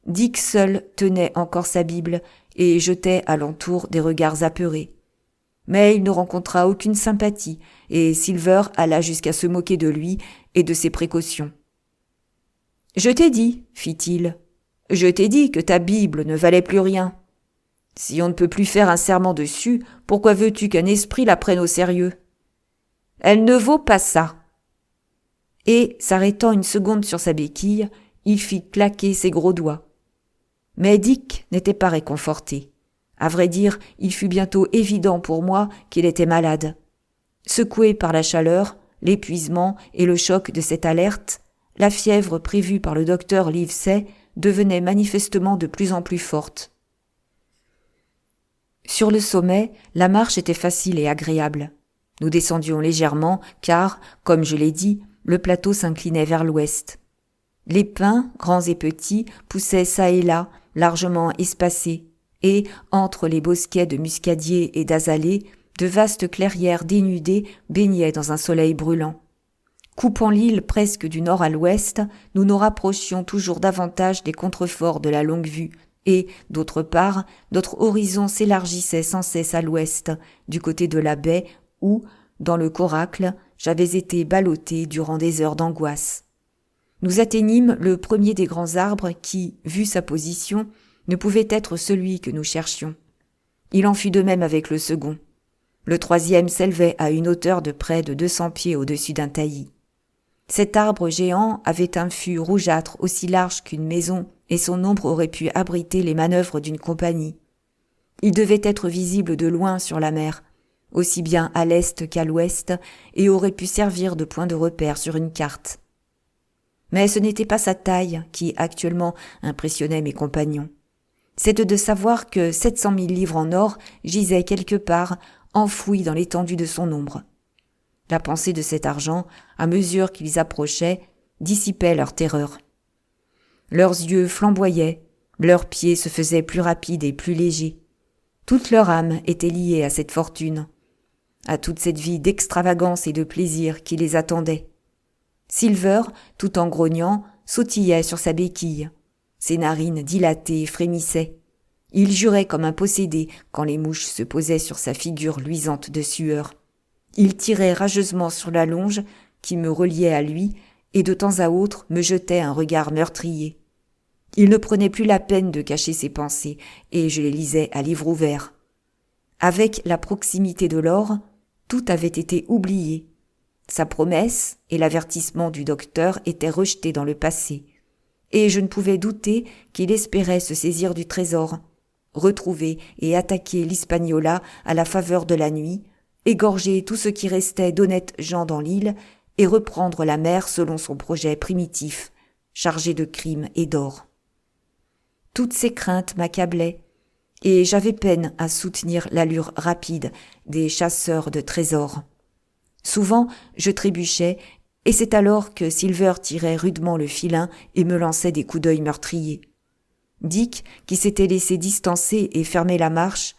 Dick seul tenait encore sa Bible et jetait alentour des regards apeurés. Mais il ne rencontra aucune sympathie et Silver alla jusqu'à se moquer de lui et de ses précautions. « Je t'ai dit, fit-il, je t'ai dit que ta Bible ne valait plus rien. Si on ne peut plus faire un serment dessus, pourquoi veux-tu qu'un esprit la prenne au sérieux ? Elle ne vaut pas ça. » Et, s'arrêtant une seconde sur sa béquille, il fit claquer ses gros doigts. Mais Dick n'était pas réconforté. À vrai dire, il fut bientôt évident pour moi qu'il était malade. Secoué par la chaleur, l'épuisement et le choc de cette alerte, la fièvre prévue par le docteur Livesey devenait manifestement de plus en plus forte. Sur le sommet, la marche était facile et agréable. Nous descendions légèrement car, comme je l'ai dit, le plateau s'inclinait vers l'ouest. Les pins, grands et petits, poussaient çà et là, largement espacés, et, entre les bosquets de muscadiers et d'azalées, de vastes clairières dénudées baignaient dans un soleil brûlant. Coupant l'île presque du nord à l'ouest, nous nous rapprochions toujours davantage des contreforts de la Longue-Vue, et, d'autre part, notre horizon s'élargissait sans cesse à l'ouest, du côté de la baie où, dans le coracle, j'avais été ballotté durant des heures d'angoisse. Nous atteignîmes le premier des grands arbres qui, vu sa position, ne pouvait être celui que nous cherchions. Il en fut de même avec le second. Le troisième s'élevait à une hauteur de près de 200 pieds au-dessus d'un taillis. Cet arbre géant avait un fût rougeâtre aussi large qu'une maison et son ombre aurait pu abriter les manœuvres d'une compagnie. Il devait être visible de loin sur la mer, aussi bien à l'est qu'à l'ouest, et aurait pu servir de point de repère sur une carte. Mais ce n'était pas sa taille qui, actuellement, impressionnait mes compagnons. C'est de savoir que 700 000 livres en or gisaient quelque part, enfouis dans l'étendue de son ombre. La pensée de cet argent, à mesure qu'ils approchaient, dissipait leur terreur. Leurs yeux flamboyaient, leurs pieds se faisaient plus rapides et plus légers. Toute leur âme était liée à cette fortune, à toute cette vie d'extravagance et de plaisir qui les attendait. Silver, tout en grognant, sautillait sur sa béquille. Ses narines dilatées frémissaient. Il jurait comme un possédé quand les mouches se posaient sur sa figure luisante de sueur. Il tirait rageusement sur la longe qui me reliait à lui et de temps à autre me jetait un regard meurtrier. Il ne prenait plus la peine de cacher ses pensées et je les lisais à livre ouvert. Avec la proximité de l'or, tout avait été oublié. Sa promesse et l'avertissement du docteur étaient rejetés dans le passé. Et je ne pouvais douter qu'il espérait se saisir du trésor, retrouver et attaquer l'Hispaniola à la faveur de la nuit, égorger tout ce qui restait d'honnêtes gens dans l'île et reprendre la mer selon son projet primitif, chargé de crimes et d'or. Toutes ces craintes m'accablaient, et j'avais peine à soutenir l'allure rapide des chasseurs de trésors. Souvent, je trébuchais, et c'est alors que Silver tirait rudement le filin et me lançait des coups d'œil meurtriers. Dick, qui s'était laissé distancer et fermer la marche,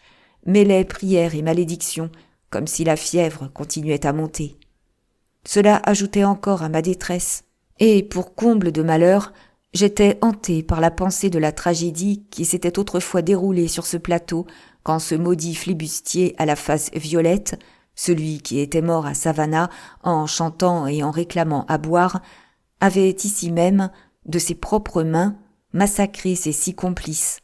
mêlait prières et malédictions, comme si la fièvre continuait à monter. Cela ajoutait encore à ma détresse, et pour comble de malheur, j'étais hanté par la pensée de la tragédie qui s'était autrefois déroulée sur ce plateau quand ce maudit flibustier à la face violette, celui qui était mort à Savannah en chantant et en réclamant à boire, avait ici même, de ses propres mains, massacré ses 6 complices.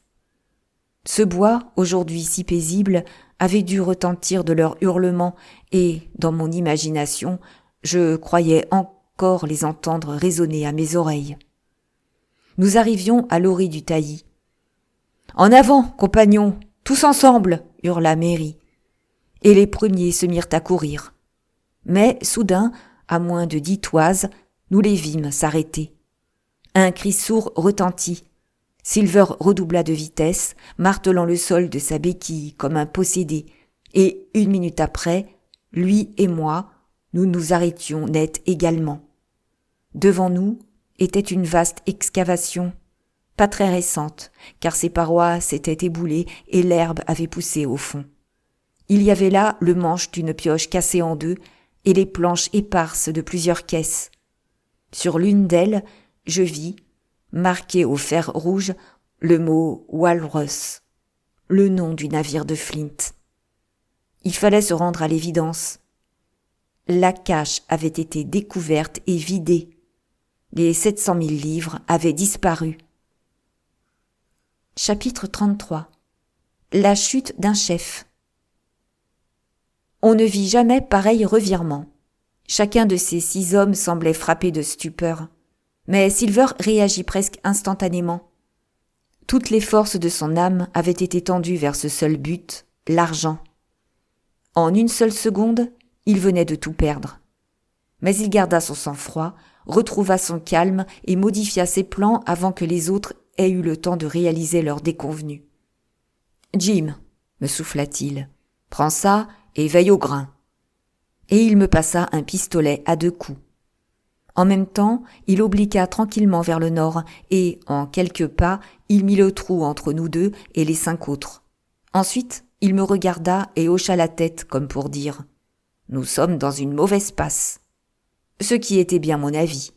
Ce bois, aujourd'hui si paisible, avait dû retentir de leurs hurlements et, dans mon imagination, je croyais encore les entendre résonner à mes oreilles. Nous arrivions à l'orée du taillis. « En avant, compagnons, tous ensemble !» hurla Mary. Et les premiers se mirent à courir. Mais, soudain, à moins de 10 toises, nous les vîmes s'arrêter. Un cri sourd retentit. Silver redoubla de vitesse, martelant le sol de sa béquille comme un possédé, et 1 minute après, lui et moi, nous nous arrêtions net également. Devant nous était une vaste excavation, pas très récente, car ses parois s'étaient éboulées et l'herbe avait poussé au fond. Il y avait là le manche d'une pioche cassée en 2 et les planches éparses de plusieurs caisses. Sur l'une d'elles, je vis, marqué au fer rouge, le mot « Walrus », le nom du navire de Flint. Il fallait se rendre à l'évidence. La cache avait été découverte et vidée. Les 700 000 livres avaient disparu. Chapitre 33. La chute d'un chef. On ne vit jamais pareil revirement. Chacun de ces 6 hommes semblait frappé de stupeur. Mais Silver réagit presque instantanément. Toutes les forces de son âme avaient été tendues vers ce seul but, l'argent. En 1 seule seconde, il venait de tout perdre. Mais il garda son sang-froid, retrouva son calme et modifia ses plans avant que les autres aient eu le temps de réaliser leur déconvenue. « Jim, me souffla-t-il, prends ça et veille au grain. » Et il me passa un pistolet à 2 coups. En même temps, il obliqua tranquillement vers le nord et, en quelques pas, il mit le trou entre nous 2 et les 5 autres. Ensuite, il me regarda et hocha la tête comme pour dire « Nous sommes dans une mauvaise passe », ce qui était bien mon avis.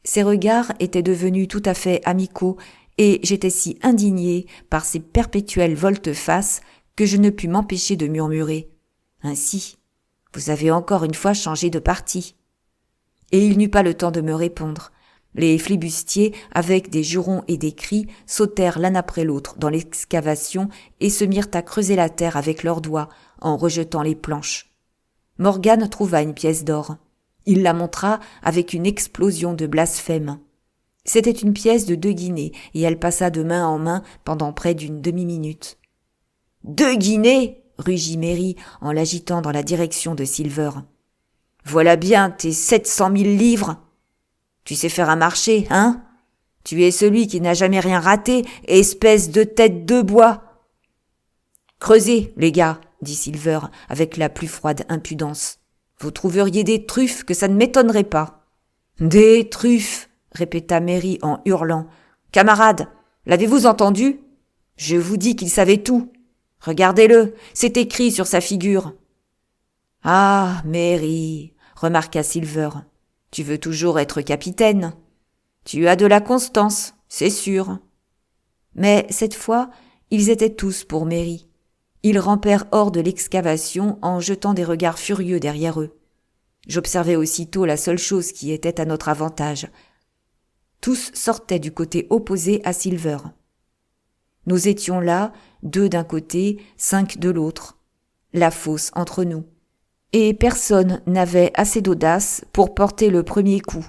Ses regards étaient devenus tout à fait amicaux et j'étais si indigné par ces perpétuelles volte-face que je ne pus m'empêcher de murmurer « Ainsi, vous avez encore une fois changé de parti ». Et il n'eut pas le temps de me répondre. Les flibustiers, avec des jurons et des cris, sautèrent l'un après l'autre dans l'excavation et se mirent à creuser la terre avec leurs doigts, en rejetant les planches. Morgan trouva une pièce d'or. Il la montra avec une explosion de blasphème. C'était une pièce de 2 guinées et elle passa de main en main pendant près d'une demi-minute. « 2 guinées !» rugit Mary en l'agitant dans la direction de Silver. « Voilà bien tes 700 000 livres. Tu sais faire un marché, hein? Tu es celui qui n'a jamais rien raté, espèce de tête de bois. »« Creusez, les gars, » dit Silver avec la plus froide impudence. « Vous trouveriez des truffes que ça ne m'étonnerait pas. »« Des truffes !» répéta Mary en hurlant. « Camarades, l'avez-vous entendu? Je vous dis qu'il savait tout. Regardez-le, c'est écrit sur sa figure. »« Ah, Mary, » remarqua Silver, « tu veux toujours être capitaine. Tu as de la constance, c'est sûr. » Mais cette fois, Ils étaient tous pour Mary. Ils rampèrent hors de l'excavation en jetant des regards furieux derrière eux. J'observai aussitôt la seule chose qui était à notre avantage. Tous sortaient du côté opposé à Silver. Nous étions là, 2 d'un côté, 5 de l'autre. La fosse entre nous. Et personne n'avait assez d'audace pour porter le premier coup.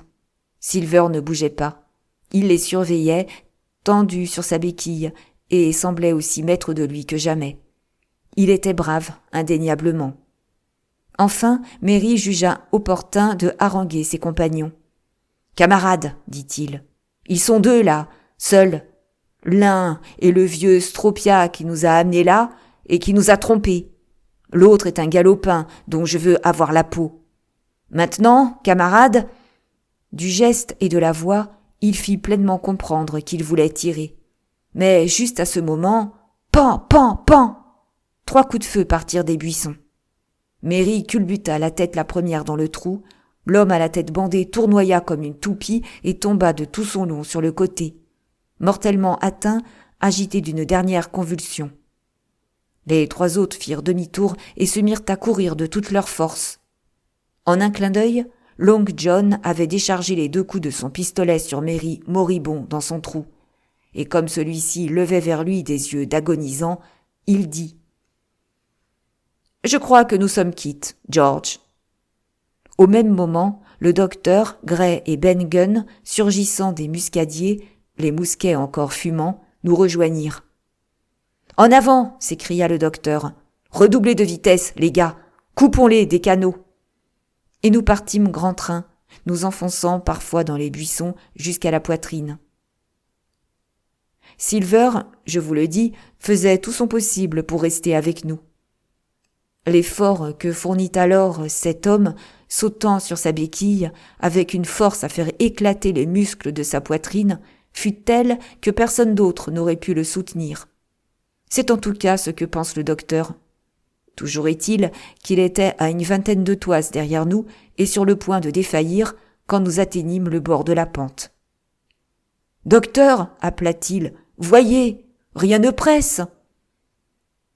Silver ne bougeait pas. Il les surveillait, tendu sur sa béquille, et semblait aussi maître de lui que jamais. Il était brave, indéniablement. Enfin, Mary jugea opportun de haranguer ses compagnons. « Camarades, dit-il, ils sont 2 là, seuls. L'un est le vieux Stropia qui nous a amenés là et qui nous a trompés. L'autre est un galopin dont je veux avoir la peau. Maintenant, camarades, du geste et de la voix, il fit pleinement comprendre qu'il voulait tirer. Mais juste à ce moment, pan, pan, pan, 3 coups de feu partirent des buissons. Mary culbuta la tête la première dans le trou. L'homme à la tête bandée tournoya comme une toupie et tomba de tout son long sur le côté. Mortellement atteint, agité d'une dernière convulsion. Les 3 autres firent demi-tour et se mirent à courir de toute leur force. En un clin d'œil, Long John avait déchargé les 2 coups de son pistolet sur Mary moribond dans son trou. Et comme celui-ci levait vers lui des yeux d'agonisant, il dit « Je crois que nous sommes quittes, George. » Au même moment, le docteur, Gray et Ben Gunn, surgissant des muscadiers, les mousquets encore fumants, nous rejoignirent. « En avant !» s'écria le docteur. « Redoublez de vitesse, les gars. Coupons-les des canaux. » Et nous partîmes grand train, nous enfonçant parfois dans les buissons jusqu'à la poitrine. Silver, je vous le dis, faisait tout son possible pour rester avec nous. L'effort que fournit alors cet homme, sautant sur sa béquille, avec une force à faire éclater les muscles de sa poitrine, fut tel que personne d'autre n'aurait pu le soutenir. C'est en tout cas ce que pense le docteur. Toujours est-il qu'il était à une 20aine de toises derrière nous et sur le point de défaillir quand nous atteignîmes le bord de la pente. « Docteur !» appela-t-il. « Voyez, rien ne presse !»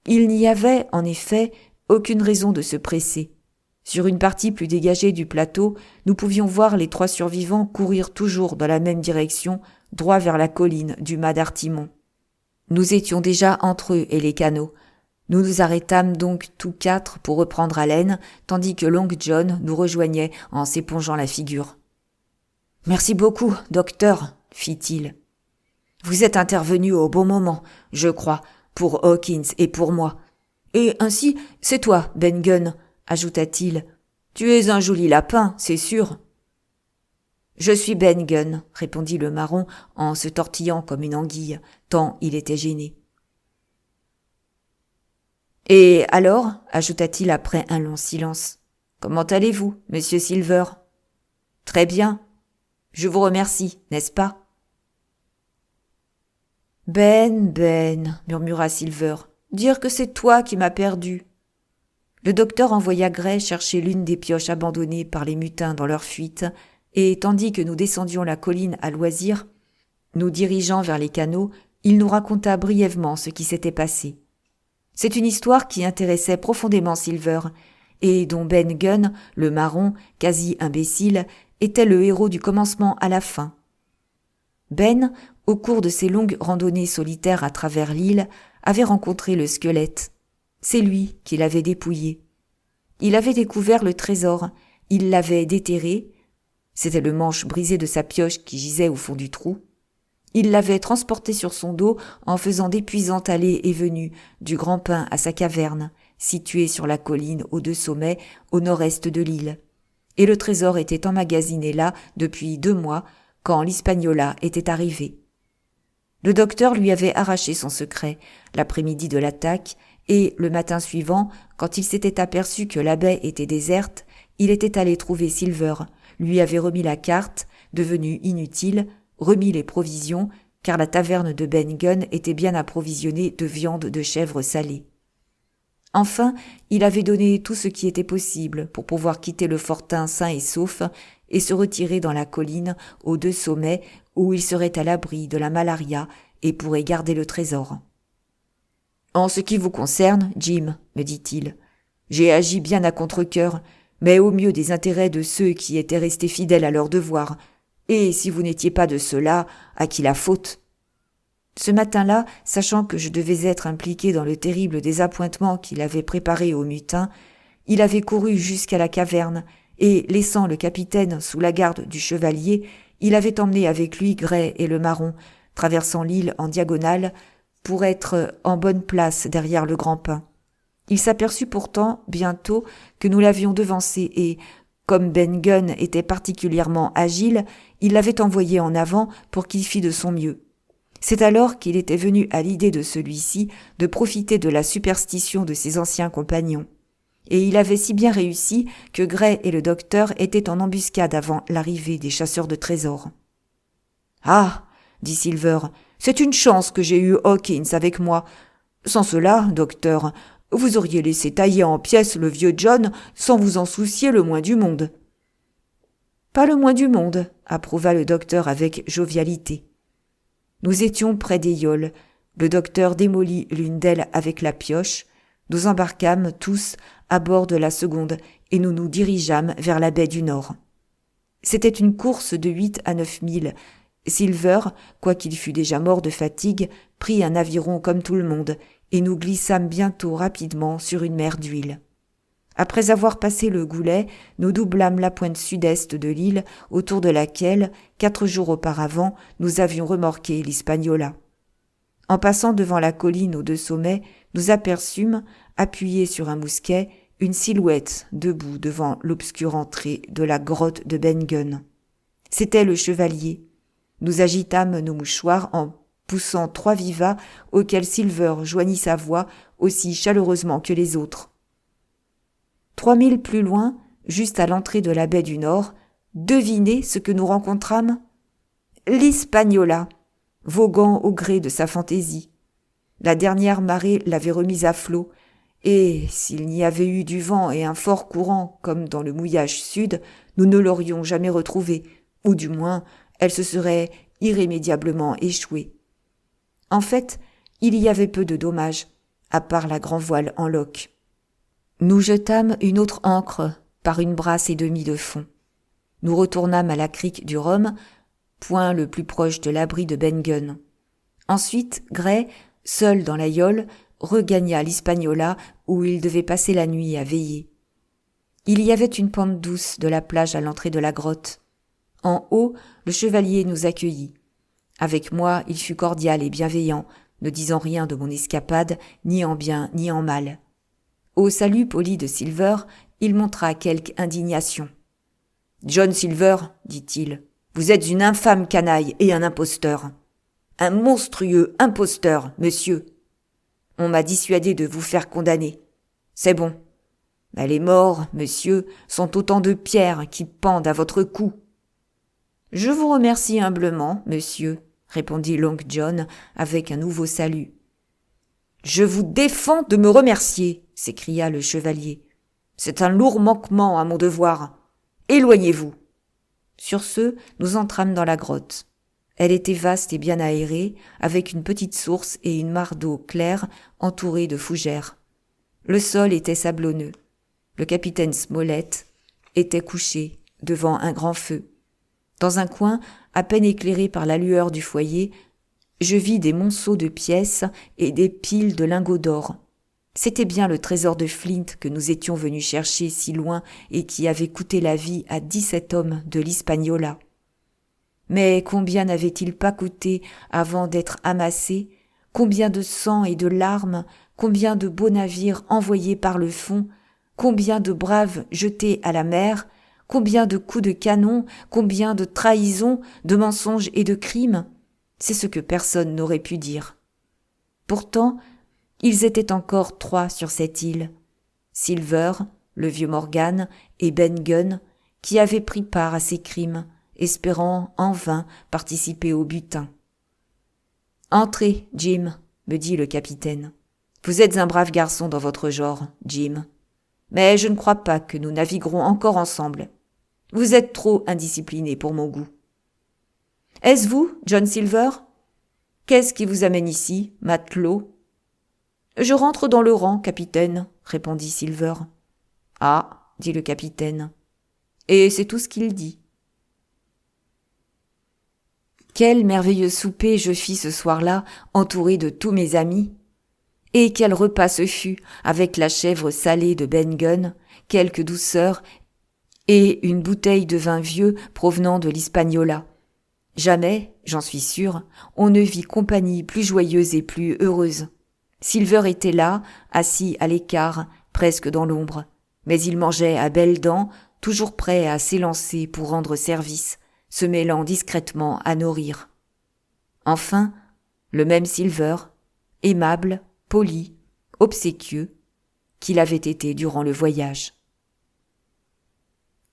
Il n'y avait, en effet, aucune raison de se presser. Sur une partie plus dégagée du plateau, nous pouvions voir les 3 survivants courir toujours dans la même direction, droit vers la colline du mât d'Artimon. Nous étions déjà entre eux et les canaux. Nous nous arrêtâmes donc tous 4 pour reprendre haleine, tandis que Long John nous rejoignait en s'épongeant la figure. « Merci beaucoup, docteur, fit-il. Vous êtes intervenu au bon moment, je crois, pour Hawkins et pour moi. Et ainsi, c'est toi, Ben Gunn, ajouta-t-il. Tu es un joli lapin, c'est sûr. Je suis Ben Gunn, répondit le marron en se tortillant comme une anguille, tant il était gêné. Et alors, ajouta-t-il après un long silence, comment allez-vous, monsieur Silver? Très bien. Je vous remercie, n'est-ce pas? Ben, murmura Silver, dire que c'est toi qui m'as perdu. Le docteur envoya Gray chercher l'une des pioches abandonnées par les mutins dans leur fuite, et tandis que nous descendions la colline à loisir, nous dirigeant vers les canaux, il nous raconta brièvement ce qui s'était passé. C'est une histoire qui intéressait profondément Silver, et dont Ben Gunn, le marron, quasi imbécile, était le héros du commencement à la fin. Ben, au cours de ses longues randonnées solitaires à travers l'île, avait rencontré le squelette. C'est lui qui l'avait dépouillé. Il avait découvert le trésor, il l'avait déterré, c'était le manche brisé de sa pioche qui gisait au fond du trou. Il l'avait transporté sur son dos en faisant d'épuisantes allées et venues, du grand pin à sa caverne, située sur la colline aux 2 sommets, au nord-est de l'île. Et le trésor était emmagasiné là depuis 2 mois, quand l'Hispaniola était arrivé. Le docteur lui avait arraché son secret, l'après-midi de l'attaque, et le matin suivant, quand il s'était aperçu que la baie était déserte, il était allé trouver Silver, lui avait remis la carte, devenue inutile, remis les provisions, car la taverne de Ben Gunn était bien approvisionnée de viande de chèvre salée. Enfin, il avait donné tout ce qui était possible pour pouvoir quitter le fortin sain et sauf et se retirer dans la colline aux 2 sommets où il serait à l'abri de la malaria et pourrait garder le trésor. En ce qui vous concerne, Jim, me dit-il, j'ai agi bien à contre-cœur, mais au mieux des intérêts de ceux qui étaient restés fidèles à leur devoir. Et si vous n'étiez pas de ceux-là, à qui la faute ? Ce matin-là, sachant que je devais être impliqué dans le terrible désappointement qu'il avait préparé aux mutins, il avait couru jusqu'à la caverne, et, laissant le capitaine sous la garde du chevalier, il avait emmené avec lui Gray et le Marron, traversant l'île en diagonale, pour être en bonne place derrière le grand pin. Il s'aperçut pourtant, bientôt, que nous l'avions devancé et, comme Ben Gunn était particulièrement agile, il l'avait envoyé en avant pour qu'il fît de son mieux. C'est alors qu'il était venu à l'idée de celui-ci de profiter de la superstition de ses anciens compagnons. Et il avait si bien réussi que Gray et le docteur étaient en embuscade avant l'arrivée des chasseurs de trésors. « Ah !» dit Silver, « c'est une chance que j'ai eu Hawkins avec moi. Sans cela, docteur, vous auriez laissé tailler en pièces le vieux John sans vous en soucier le moins du monde. »« Pas le moins du monde, » approuva le docteur avec jovialité. Nous étions près des yaules. Le docteur démolit l'une d'elles avec la pioche. Nous embarquâmes tous à bord de la seconde et nous nous dirigeâmes vers la baie du Nord. C'était une course de 8 à 9 milles. Silver, quoiqu'il fût déjà mort de fatigue, prit un aviron comme tout le monde et nous glissâmes bientôt rapidement sur une mer d'huile. Après avoir passé le goulet, nous doublâmes la pointe sud-est de l'île autour de laquelle, 4 jours auparavant, nous avions remorqué l'Hispaniola. En passant devant la colline aux 2 sommets, nous aperçûmes, appuyés sur un mousquet, une silhouette debout devant l'obscure entrée de la grotte de Ben Gunn. C'était le chevalier. Nous agitâmes nos mouchoirs en poussant 3 vivats auxquels Silver joignit sa voix aussi chaleureusement que les autres. 3 milles plus loin, juste à l'entrée de la baie du Nord, devinez ce que nous rencontrâmes ? L'Hispaniola, voguant au gré de sa fantaisie. La dernière marée l'avait remise à flot, et s'il n'y avait eu du vent et un fort courant comme dans le mouillage sud, nous ne l'aurions jamais retrouvée, ou du moins, elle se serait irrémédiablement échouée. En fait, il y avait peu de dommages, à part la grand voile en loques. Nous jetâmes une autre ancre par une brasse et demie de fond. Nous retournâmes à la crique du Rhum, point le plus proche de l'abri de Ben Gunn. Ensuite, Gray, seul dans la yole, regagna l'Hispaniola où il devait passer la nuit à veiller. Il y avait une pente douce de la plage à l'entrée de la grotte. En haut, le chevalier nous accueillit. Avec moi, il fut cordial et bienveillant, ne disant rien de mon escapade, ni en bien ni en mal. Au salut poli de Silver, il montra quelque indignation. « John Silver, dit-il, vous êtes une infâme canaille et un imposteur. Un monstrueux imposteur, monsieur. On m'a dissuadé de vous faire condamner. C'est bon. Mais les morts, monsieur, sont autant de pierres qui pendent à votre cou. »« Je vous remercie humblement, monsieur, » répondit Long John avec un nouveau salut. « Je vous défends de me remercier, » s'écria le chevalier. « C'est un lourd manquement à mon devoir. Éloignez-vous. » Sur ce, nous entrâmes dans la grotte. Elle était vaste et bien aérée, avec une petite source et une mare d'eau claire entourée de fougères. Le sol était sablonneux. Le capitaine Smollett était couché devant un grand feu. Dans un coin, à peine éclairé par la lueur du foyer, je vis des monceaux de pièces et des piles de lingots d'or. C'était bien le trésor de Flint que nous étions venus chercher si loin et qui avait coûté la vie à 17 hommes de l'Hispaniola. Mais combien n'avait-il pas coûté avant d'être amassé ? Combien de sang et de larmes, combien de beaux navires envoyés par le fond, combien de braves jetés à la mer, combien de coups de canon, combien de trahisons, de mensonges et de crimes ? C'est ce que personne n'aurait pu dire. Pourtant, ils étaient encore 3 sur cette île. Silver, le vieux Morgan et Ben Gunn, qui avaient pris part à ces crimes, espérant en vain participer au butin. « Entrez, Jim, » me dit le capitaine. « Vous êtes un brave garçon dans votre genre, Jim. Mais je ne crois pas que nous naviguerons encore ensemble. Vous êtes trop indiscipliné pour mon goût. »« Est-ce vous, John Silver ? Qu'est-ce qui vous amène ici, matelot ? » « Je rentre dans le rang, capitaine, » répondit Silver. « Ah, » dit le capitaine. Et c'est tout ce qu'il dit. Quel merveilleux souper je fis ce soir-là, entouré de tous mes amis. Et quel repas ce fut, avec la chèvre salée de Ben Gunn, quelques douceurs et une bouteille de vin vieux provenant de l'Hispaniola. Jamais, j'en suis sûre, on ne vit compagnie plus joyeuse et plus heureuse. Silver était là, assis à l'écart, presque dans l'ombre, mais il mangeait à belles dents, toujours prêt à s'élancer pour rendre service, se mêlant discrètement à nos rires. Enfin, le même Silver, aimable, poli, obséquieux, qu'il avait été durant le voyage.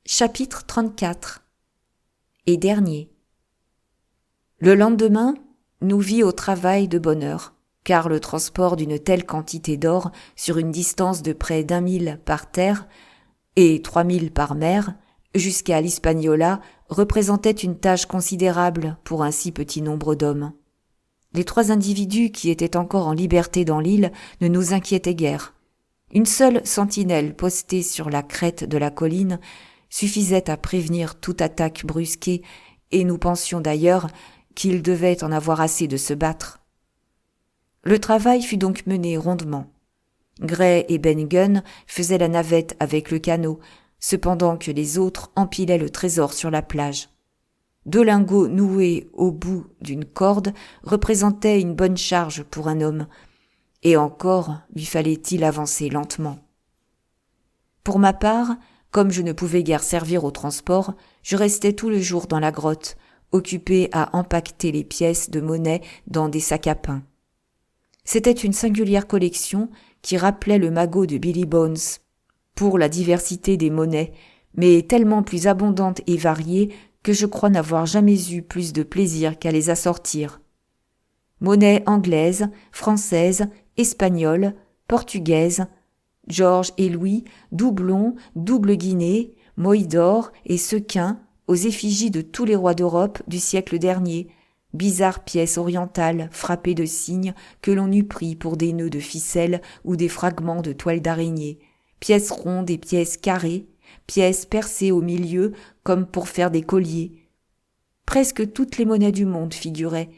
Chapitre 34 et dernier. Le lendemain, nous vît au travail de bonne heure, car le transport d'une telle quantité d'or sur une distance de près d'1 mille par terre et 3 000 par mer jusqu'à l'Hispaniola représentait une tâche considérable pour un si petit nombre d'hommes. Les 3 individus qui étaient encore en liberté dans l'île ne nous inquiétaient guère. Une seule sentinelle postée sur la crête de la colline suffisait à prévenir toute attaque brusquée, et nous pensions d'ailleurs qu'il devait en avoir assez de se battre. Le travail fut donc mené rondement. Gray et Ben Gunn faisaient la navette avec le canot, cependant que les autres empilaient le trésor sur la plage. 2 lingots noués au bout d'une corde représentaient une bonne charge pour un homme, et encore lui fallait-il avancer lentement. Pour ma part, comme je ne pouvais guère servir au transport, je restais tout le jour dans la grotte, occupé à empaqueter les pièces de monnaie dans des sacs à pain. C'était une singulière collection qui rappelait le magot de Billy Bones pour la diversité des monnaies, mais tellement plus abondante et variée que je crois n'avoir jamais eu plus de plaisir qu'à les assortir. Monnaie anglaise, française, espagnole, portugaise, Georges et Louis, doublons, double guinée, moï d'or et sequins aux effigies de tous les rois d'Europe du siècle dernier, bizarres pièces orientales frappées de cygnes que l'on eût pris pour des nœuds de ficelle ou des fragments de toile d'araignée, pièces rondes et pièces carrées, pièces percées au milieu comme pour faire des colliers. Presque toutes les monnaies du monde figuraient,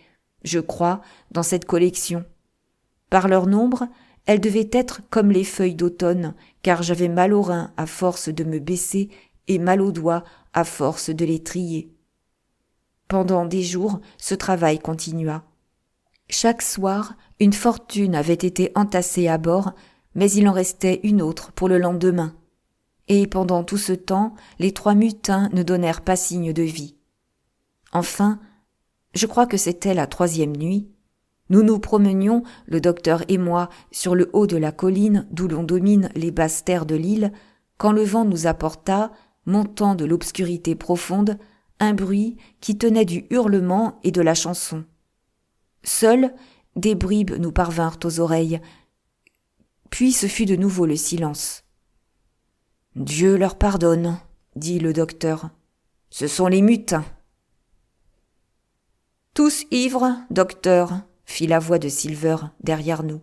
je crois, dans cette collection. Par leur nombre, elles devaient être comme les feuilles d'automne, car j'avais mal aux reins à force de me baisser et mal aux doigts à force de les trier. Pendant des jours, ce travail continua. Chaque soir, une fortune avait été entassée à bord, mais il en restait une autre pour le lendemain. Et pendant tout ce temps, les 3 mutins ne donnèrent pas signe de vie. Enfin, je crois que c'était la 3e nuit, nous nous promenions, le docteur et moi, sur le haut de la colline d'où l'on domine les basses terres de l'île, quand le vent nous apporta, montant de l'obscurité profonde, un bruit qui tenait du hurlement et de la chanson. Seuls, des bribes nous parvinrent aux oreilles, puis ce fut de nouveau le silence. « Dieu leur pardonne, » dit le docteur. « Ce sont les mutins. »« Tous ivres, docteur » fit la voix de Silver derrière nous.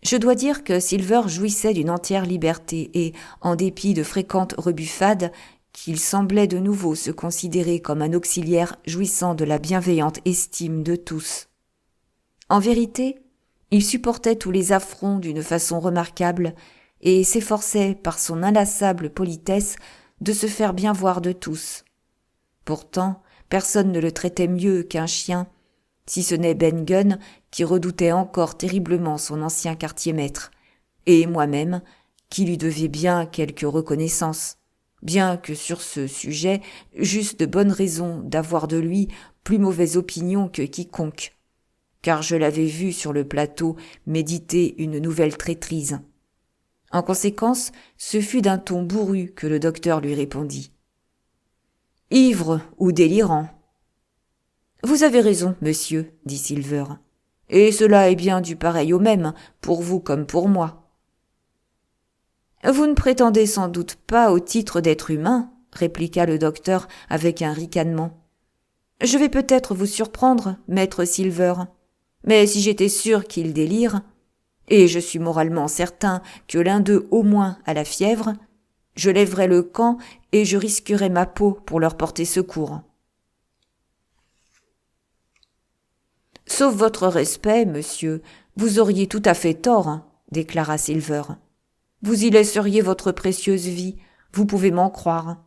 Je dois dire que Silver jouissait d'une entière liberté et, en dépit de fréquentes rebuffades, qu'il semblait de nouveau se considérer comme un auxiliaire jouissant de la bienveillante estime de tous. En vérité, il supportait tous les affronts d'une façon remarquable et s'efforçait par son inlassable politesse de se faire bien voir de tous. Pourtant, personne ne le traitait mieux qu'un chien, si ce n'est Ben Gunn, qui redoutait encore terriblement son ancien quartier-maître, et moi-même, qui lui devais bien quelque reconnaissance, bien que sur ce sujet, j'eusse de bonnes raisons d'avoir de lui plus mauvaise opinion que quiconque, car je l'avais vu sur le plateau méditer une nouvelle traîtrise. En conséquence, ce fut d'un ton bourru que le docteur lui répondit. « Ivre ou délirant ?» « Vous avez raison, monsieur, » dit Silver. « Et cela est bien du pareil au même, pour vous comme pour moi. »« Vous ne prétendez sans doute pas au titre d'être humain, » répliqua le docteur avec un ricanement. « Je vais peut-être vous surprendre, maître Silver, mais si j'étais sûr qu'il délire, et je suis moralement certain que l'un d'eux au moins a la fièvre, je lèverai le camp et je risquerai ma peau pour leur porter secours. Sauf votre respect, monsieur, vous auriez tout à fait tort, déclara Silver. Vous y laisseriez votre précieuse vie, vous pouvez m'en croire.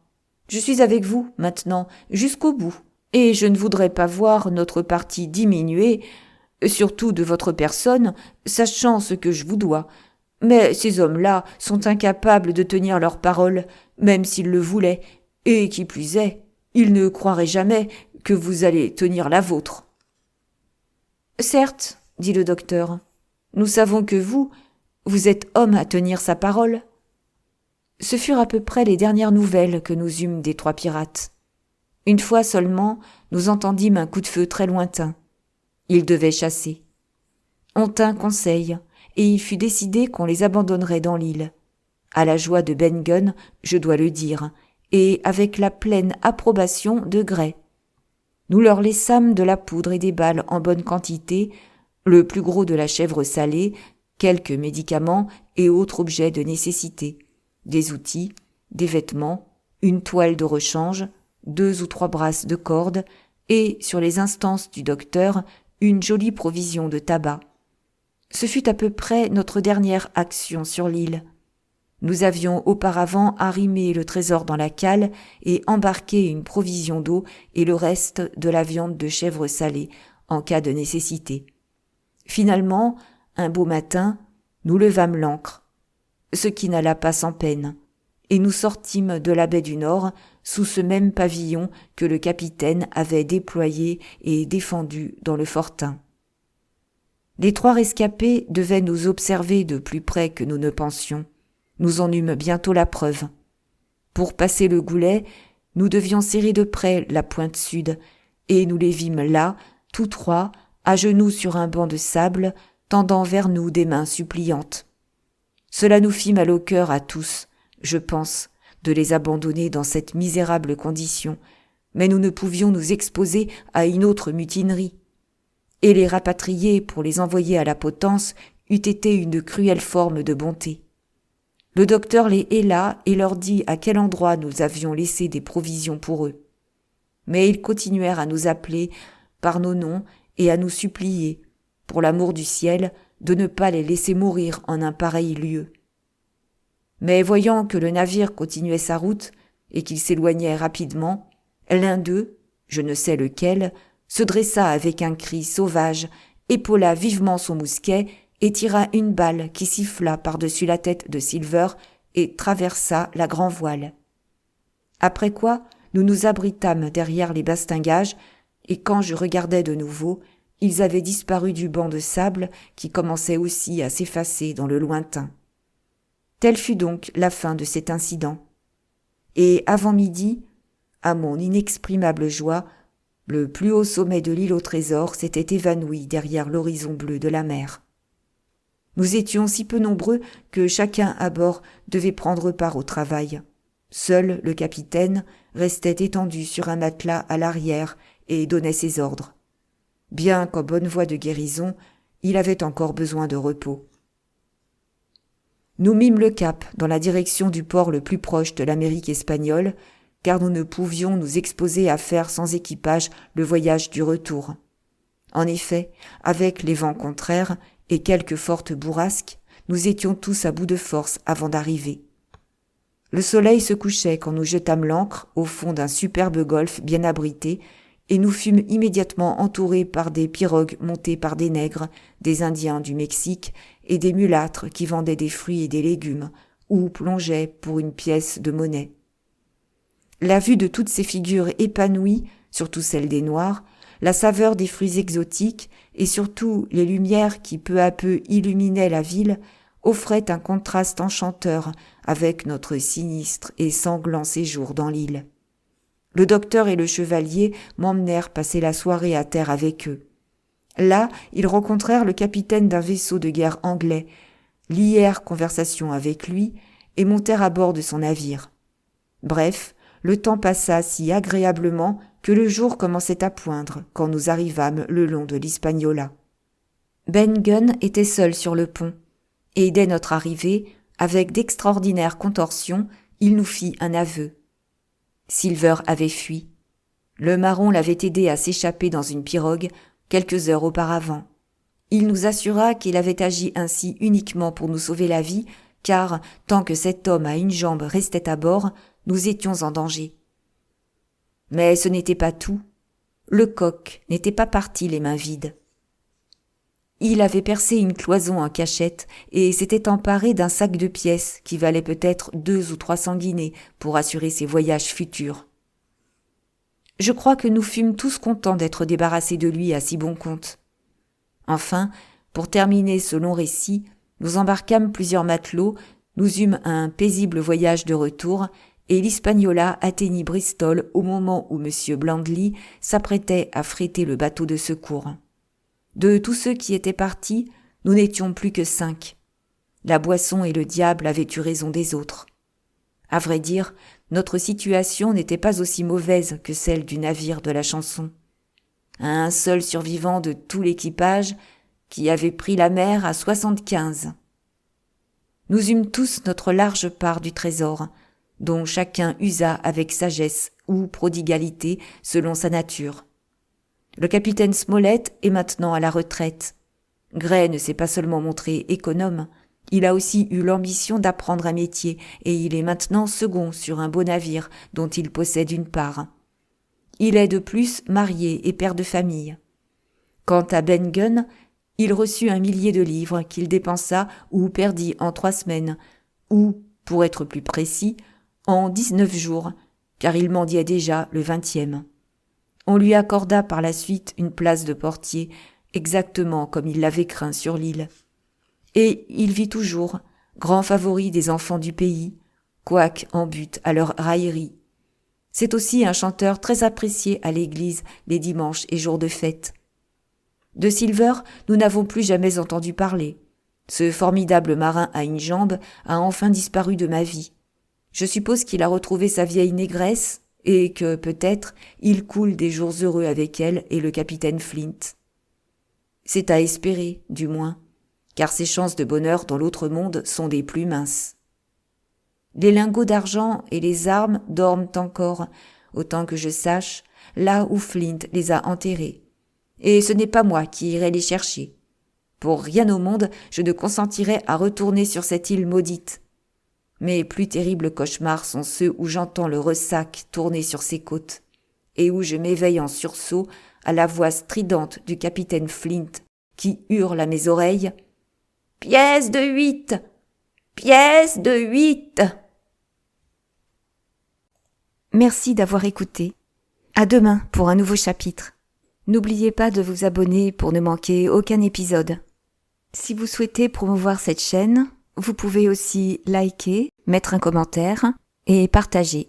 Je suis avec vous, maintenant, jusqu'au bout, et je ne voudrais pas voir notre parti diminuer, surtout de votre personne, sachant ce que je vous dois. Mais ces hommes-là sont incapables de tenir leur parole, même s'ils le voulaient, et qui plus est, ils ne croiraient jamais que vous allez tenir la vôtre. Certes, dit le docteur, nous savons que vous êtes homme à tenir sa parole. Ce furent à peu près les dernières nouvelles que nous eûmes des 3 pirates. Une fois seulement, nous entendîmes un coup de feu très lointain. Ils devaient chasser. On tint conseil, et il fut décidé qu'on les abandonnerait dans l'île. À la joie de Ben Gunn, je dois le dire, et avec la pleine approbation de Gray. Nous leur laissâmes de la poudre et des balles en bonne quantité, le plus gros de la chèvre salée, quelques médicaments et autres objets de nécessité, des outils, des vêtements, une toile de rechange, 2 ou 3 brasses de corde et, sur les instances du docteur, une jolie provision de tabac. Ce fut à peu près notre dernière action sur l'île. Nous avions auparavant arrimé le trésor dans la cale et embarqué une provision d'eau et le reste de la viande de chèvre salée en cas de nécessité. Finalement, un beau matin, nous levâmes l'ancre, ce qui n'alla pas sans peine, et nous sortîmes de la baie du Nord sous ce même pavillon que le capitaine avait déployé et défendu dans le fortin. Les 3 rescapés devaient nous observer de plus près que nous ne pensions. Nous en eûmes bientôt la preuve. Pour passer le goulet, nous devions serrer de près la pointe sud, et nous les vîmes là, tous 3, à genoux sur un banc de sable, tendant vers nous des mains suppliantes. Cela nous fit mal au cœur à tous, je pense, de les abandonner dans cette misérable condition, mais nous ne pouvions nous exposer à une autre mutinerie. Et les rapatrier pour les envoyer à la Potence eût été une cruelle forme de bonté. Le docteur les héla et leur dit à quel endroit nous avions laissé des provisions pour eux. Mais ils continuèrent à nous appeler par nos noms et à nous supplier, pour l'amour du ciel, de ne pas les laisser mourir en un pareil lieu. Mais voyant que le navire continuait sa route et qu'il s'éloignait rapidement, l'un d'eux, je ne sais lequel, se dressa avec un cri sauvage, épaula vivement son mousquet et tira une balle qui siffla par-dessus la tête de Silver et traversa la grand-voile. Après quoi, nous nous abritâmes derrière les bastingages, et quand je regardais de nouveau, ils avaient disparu du banc de sable qui commençait aussi à s'effacer dans le lointain. Telle fut donc la fin de cet incident. Et avant midi, à mon inexprimable joie, le plus haut sommet de l'île au trésor s'était évanoui derrière l'horizon bleu de la mer. Nous étions si peu nombreux que chacun à bord devait prendre part au travail. Seul le capitaine restait étendu sur un matelas à l'arrière et donnait ses ordres. Bien qu'en bonne voie de guérison, il avait encore besoin de repos. Nous mîmes le cap dans la direction du port le plus proche de l'Amérique espagnole, car nous ne pouvions nous exposer à faire sans équipage le voyage du retour. En effet, avec les vents contraires et quelques fortes bourrasques, nous étions tous à bout de force avant d'arriver. Le soleil se couchait quand nous jetâmes l'ancre au fond d'un superbe golfe bien abrité, et nous fûmes immédiatement entourés par des pirogues montées par des nègres, des Indiens du Mexique et des mulâtres qui vendaient des fruits et des légumes, ou plongeaient pour une pièce de monnaie. La vue de toutes ces figures épanouies, surtout celles des Noirs, la saveur des fruits exotiques et surtout les lumières qui peu à peu illuminaient la ville offraient un contraste enchanteur avec notre sinistre et sanglant séjour dans l'île. Le docteur et le chevalier m'emmenèrent passer la soirée à terre avec eux. Là, ils rencontrèrent le capitaine d'un vaisseau de guerre anglais, lièrent conversation avec lui et montèrent à bord de son navire. Bref, le temps passa si agréablement que le jour commençait à poindre quand nous arrivâmes le long de l'Hispaniola. Ben Gunn était seul sur le pont, Et dès notre arrivée, avec d'extraordinaires contorsions, il nous fit un aveu. Silver avait fui. Le marron l'avait aidé à s'échapper dans une pirogue quelques heures auparavant. Il nous assura qu'il avait agi ainsi uniquement pour nous sauver la vie, car, tant que cet homme à une jambe restait à bord, nous étions en danger. Mais ce n'était pas tout. Le coq n'était pas parti les mains vides. Il avait percé une cloison en cachette et s'était emparé d'un sac de pièces qui valait peut-être 200 ou 300 guinées pour assurer ses voyages futurs. Je crois que nous fûmes tous contents d'être débarrassés de lui à si bon compte. Enfin, pour terminer ce long récit, nous embarquâmes plusieurs matelots, nous eûmes un paisible voyage de retour, et l'Hispaniola atteignit Bristol au moment où M. Blandly s'apprêtait à fréter le bateau de secours. De tous ceux qui étaient partis, nous n'étions plus que 5. La boisson et le diable avaient eu raison des autres. À vrai dire, notre situation n'était pas aussi mauvaise que celle du navire de la chanson. Un seul survivant de tout l'équipage qui avait pris la mer à 75. Nous eûmes tous notre large part du trésor, dont chacun usa avec sagesse ou prodigalité selon sa nature. Le capitaine Smollett est maintenant à la retraite. Gray ne s'est pas seulement montré économe, il a aussi eu l'ambition d'apprendre un métier et il est maintenant second sur un beau navire dont il possède une part. Il est de plus marié et père de famille. Quant à Ben Gunn, il reçut 1 millier de livres qu'il dépensa ou perdit en 3 semaines, ou, pour être plus précis, en 19 jours, car il mendiait déjà le 20e. On lui accorda par la suite une place de portier, exactement comme il l'avait craint sur l'île. Et il vit toujours, grand favori des enfants du pays, quoique en butte à leur raillerie. C'est aussi un chanteur très apprécié à l'église les dimanches et jours de fête. De Silver, nous n'avons plus jamais entendu parler. Ce formidable marin à une jambe a enfin disparu de ma vie. Je suppose qu'il a retrouvé sa vieille négresse et que, peut-être, il coule des jours heureux avec elle et le capitaine Flint. C'est à espérer, du moins, car ses chances de bonheur dans l'autre monde sont des plus minces. Les lingots d'argent et les armes dorment encore, autant que je sache, là où Flint les a enterrés. Et ce n'est pas moi qui irai les chercher. Pour rien au monde, je ne consentirais à retourner sur cette île maudite. Mes plus terribles cauchemars sont ceux où j'entends le ressac tourner sur ses côtes, et où je m'éveille en sursaut à la voix stridente du capitaine Flint, qui hurle à mes oreilles « Pièce de 8 ! Pièce de 8 !» Merci d'avoir écouté. À demain pour un nouveau chapitre. N'oubliez pas de vous abonner pour ne manquer aucun épisode. Si vous souhaitez promouvoir cette chaîne, vous pouvez aussi liker, mettre un commentaire et partager.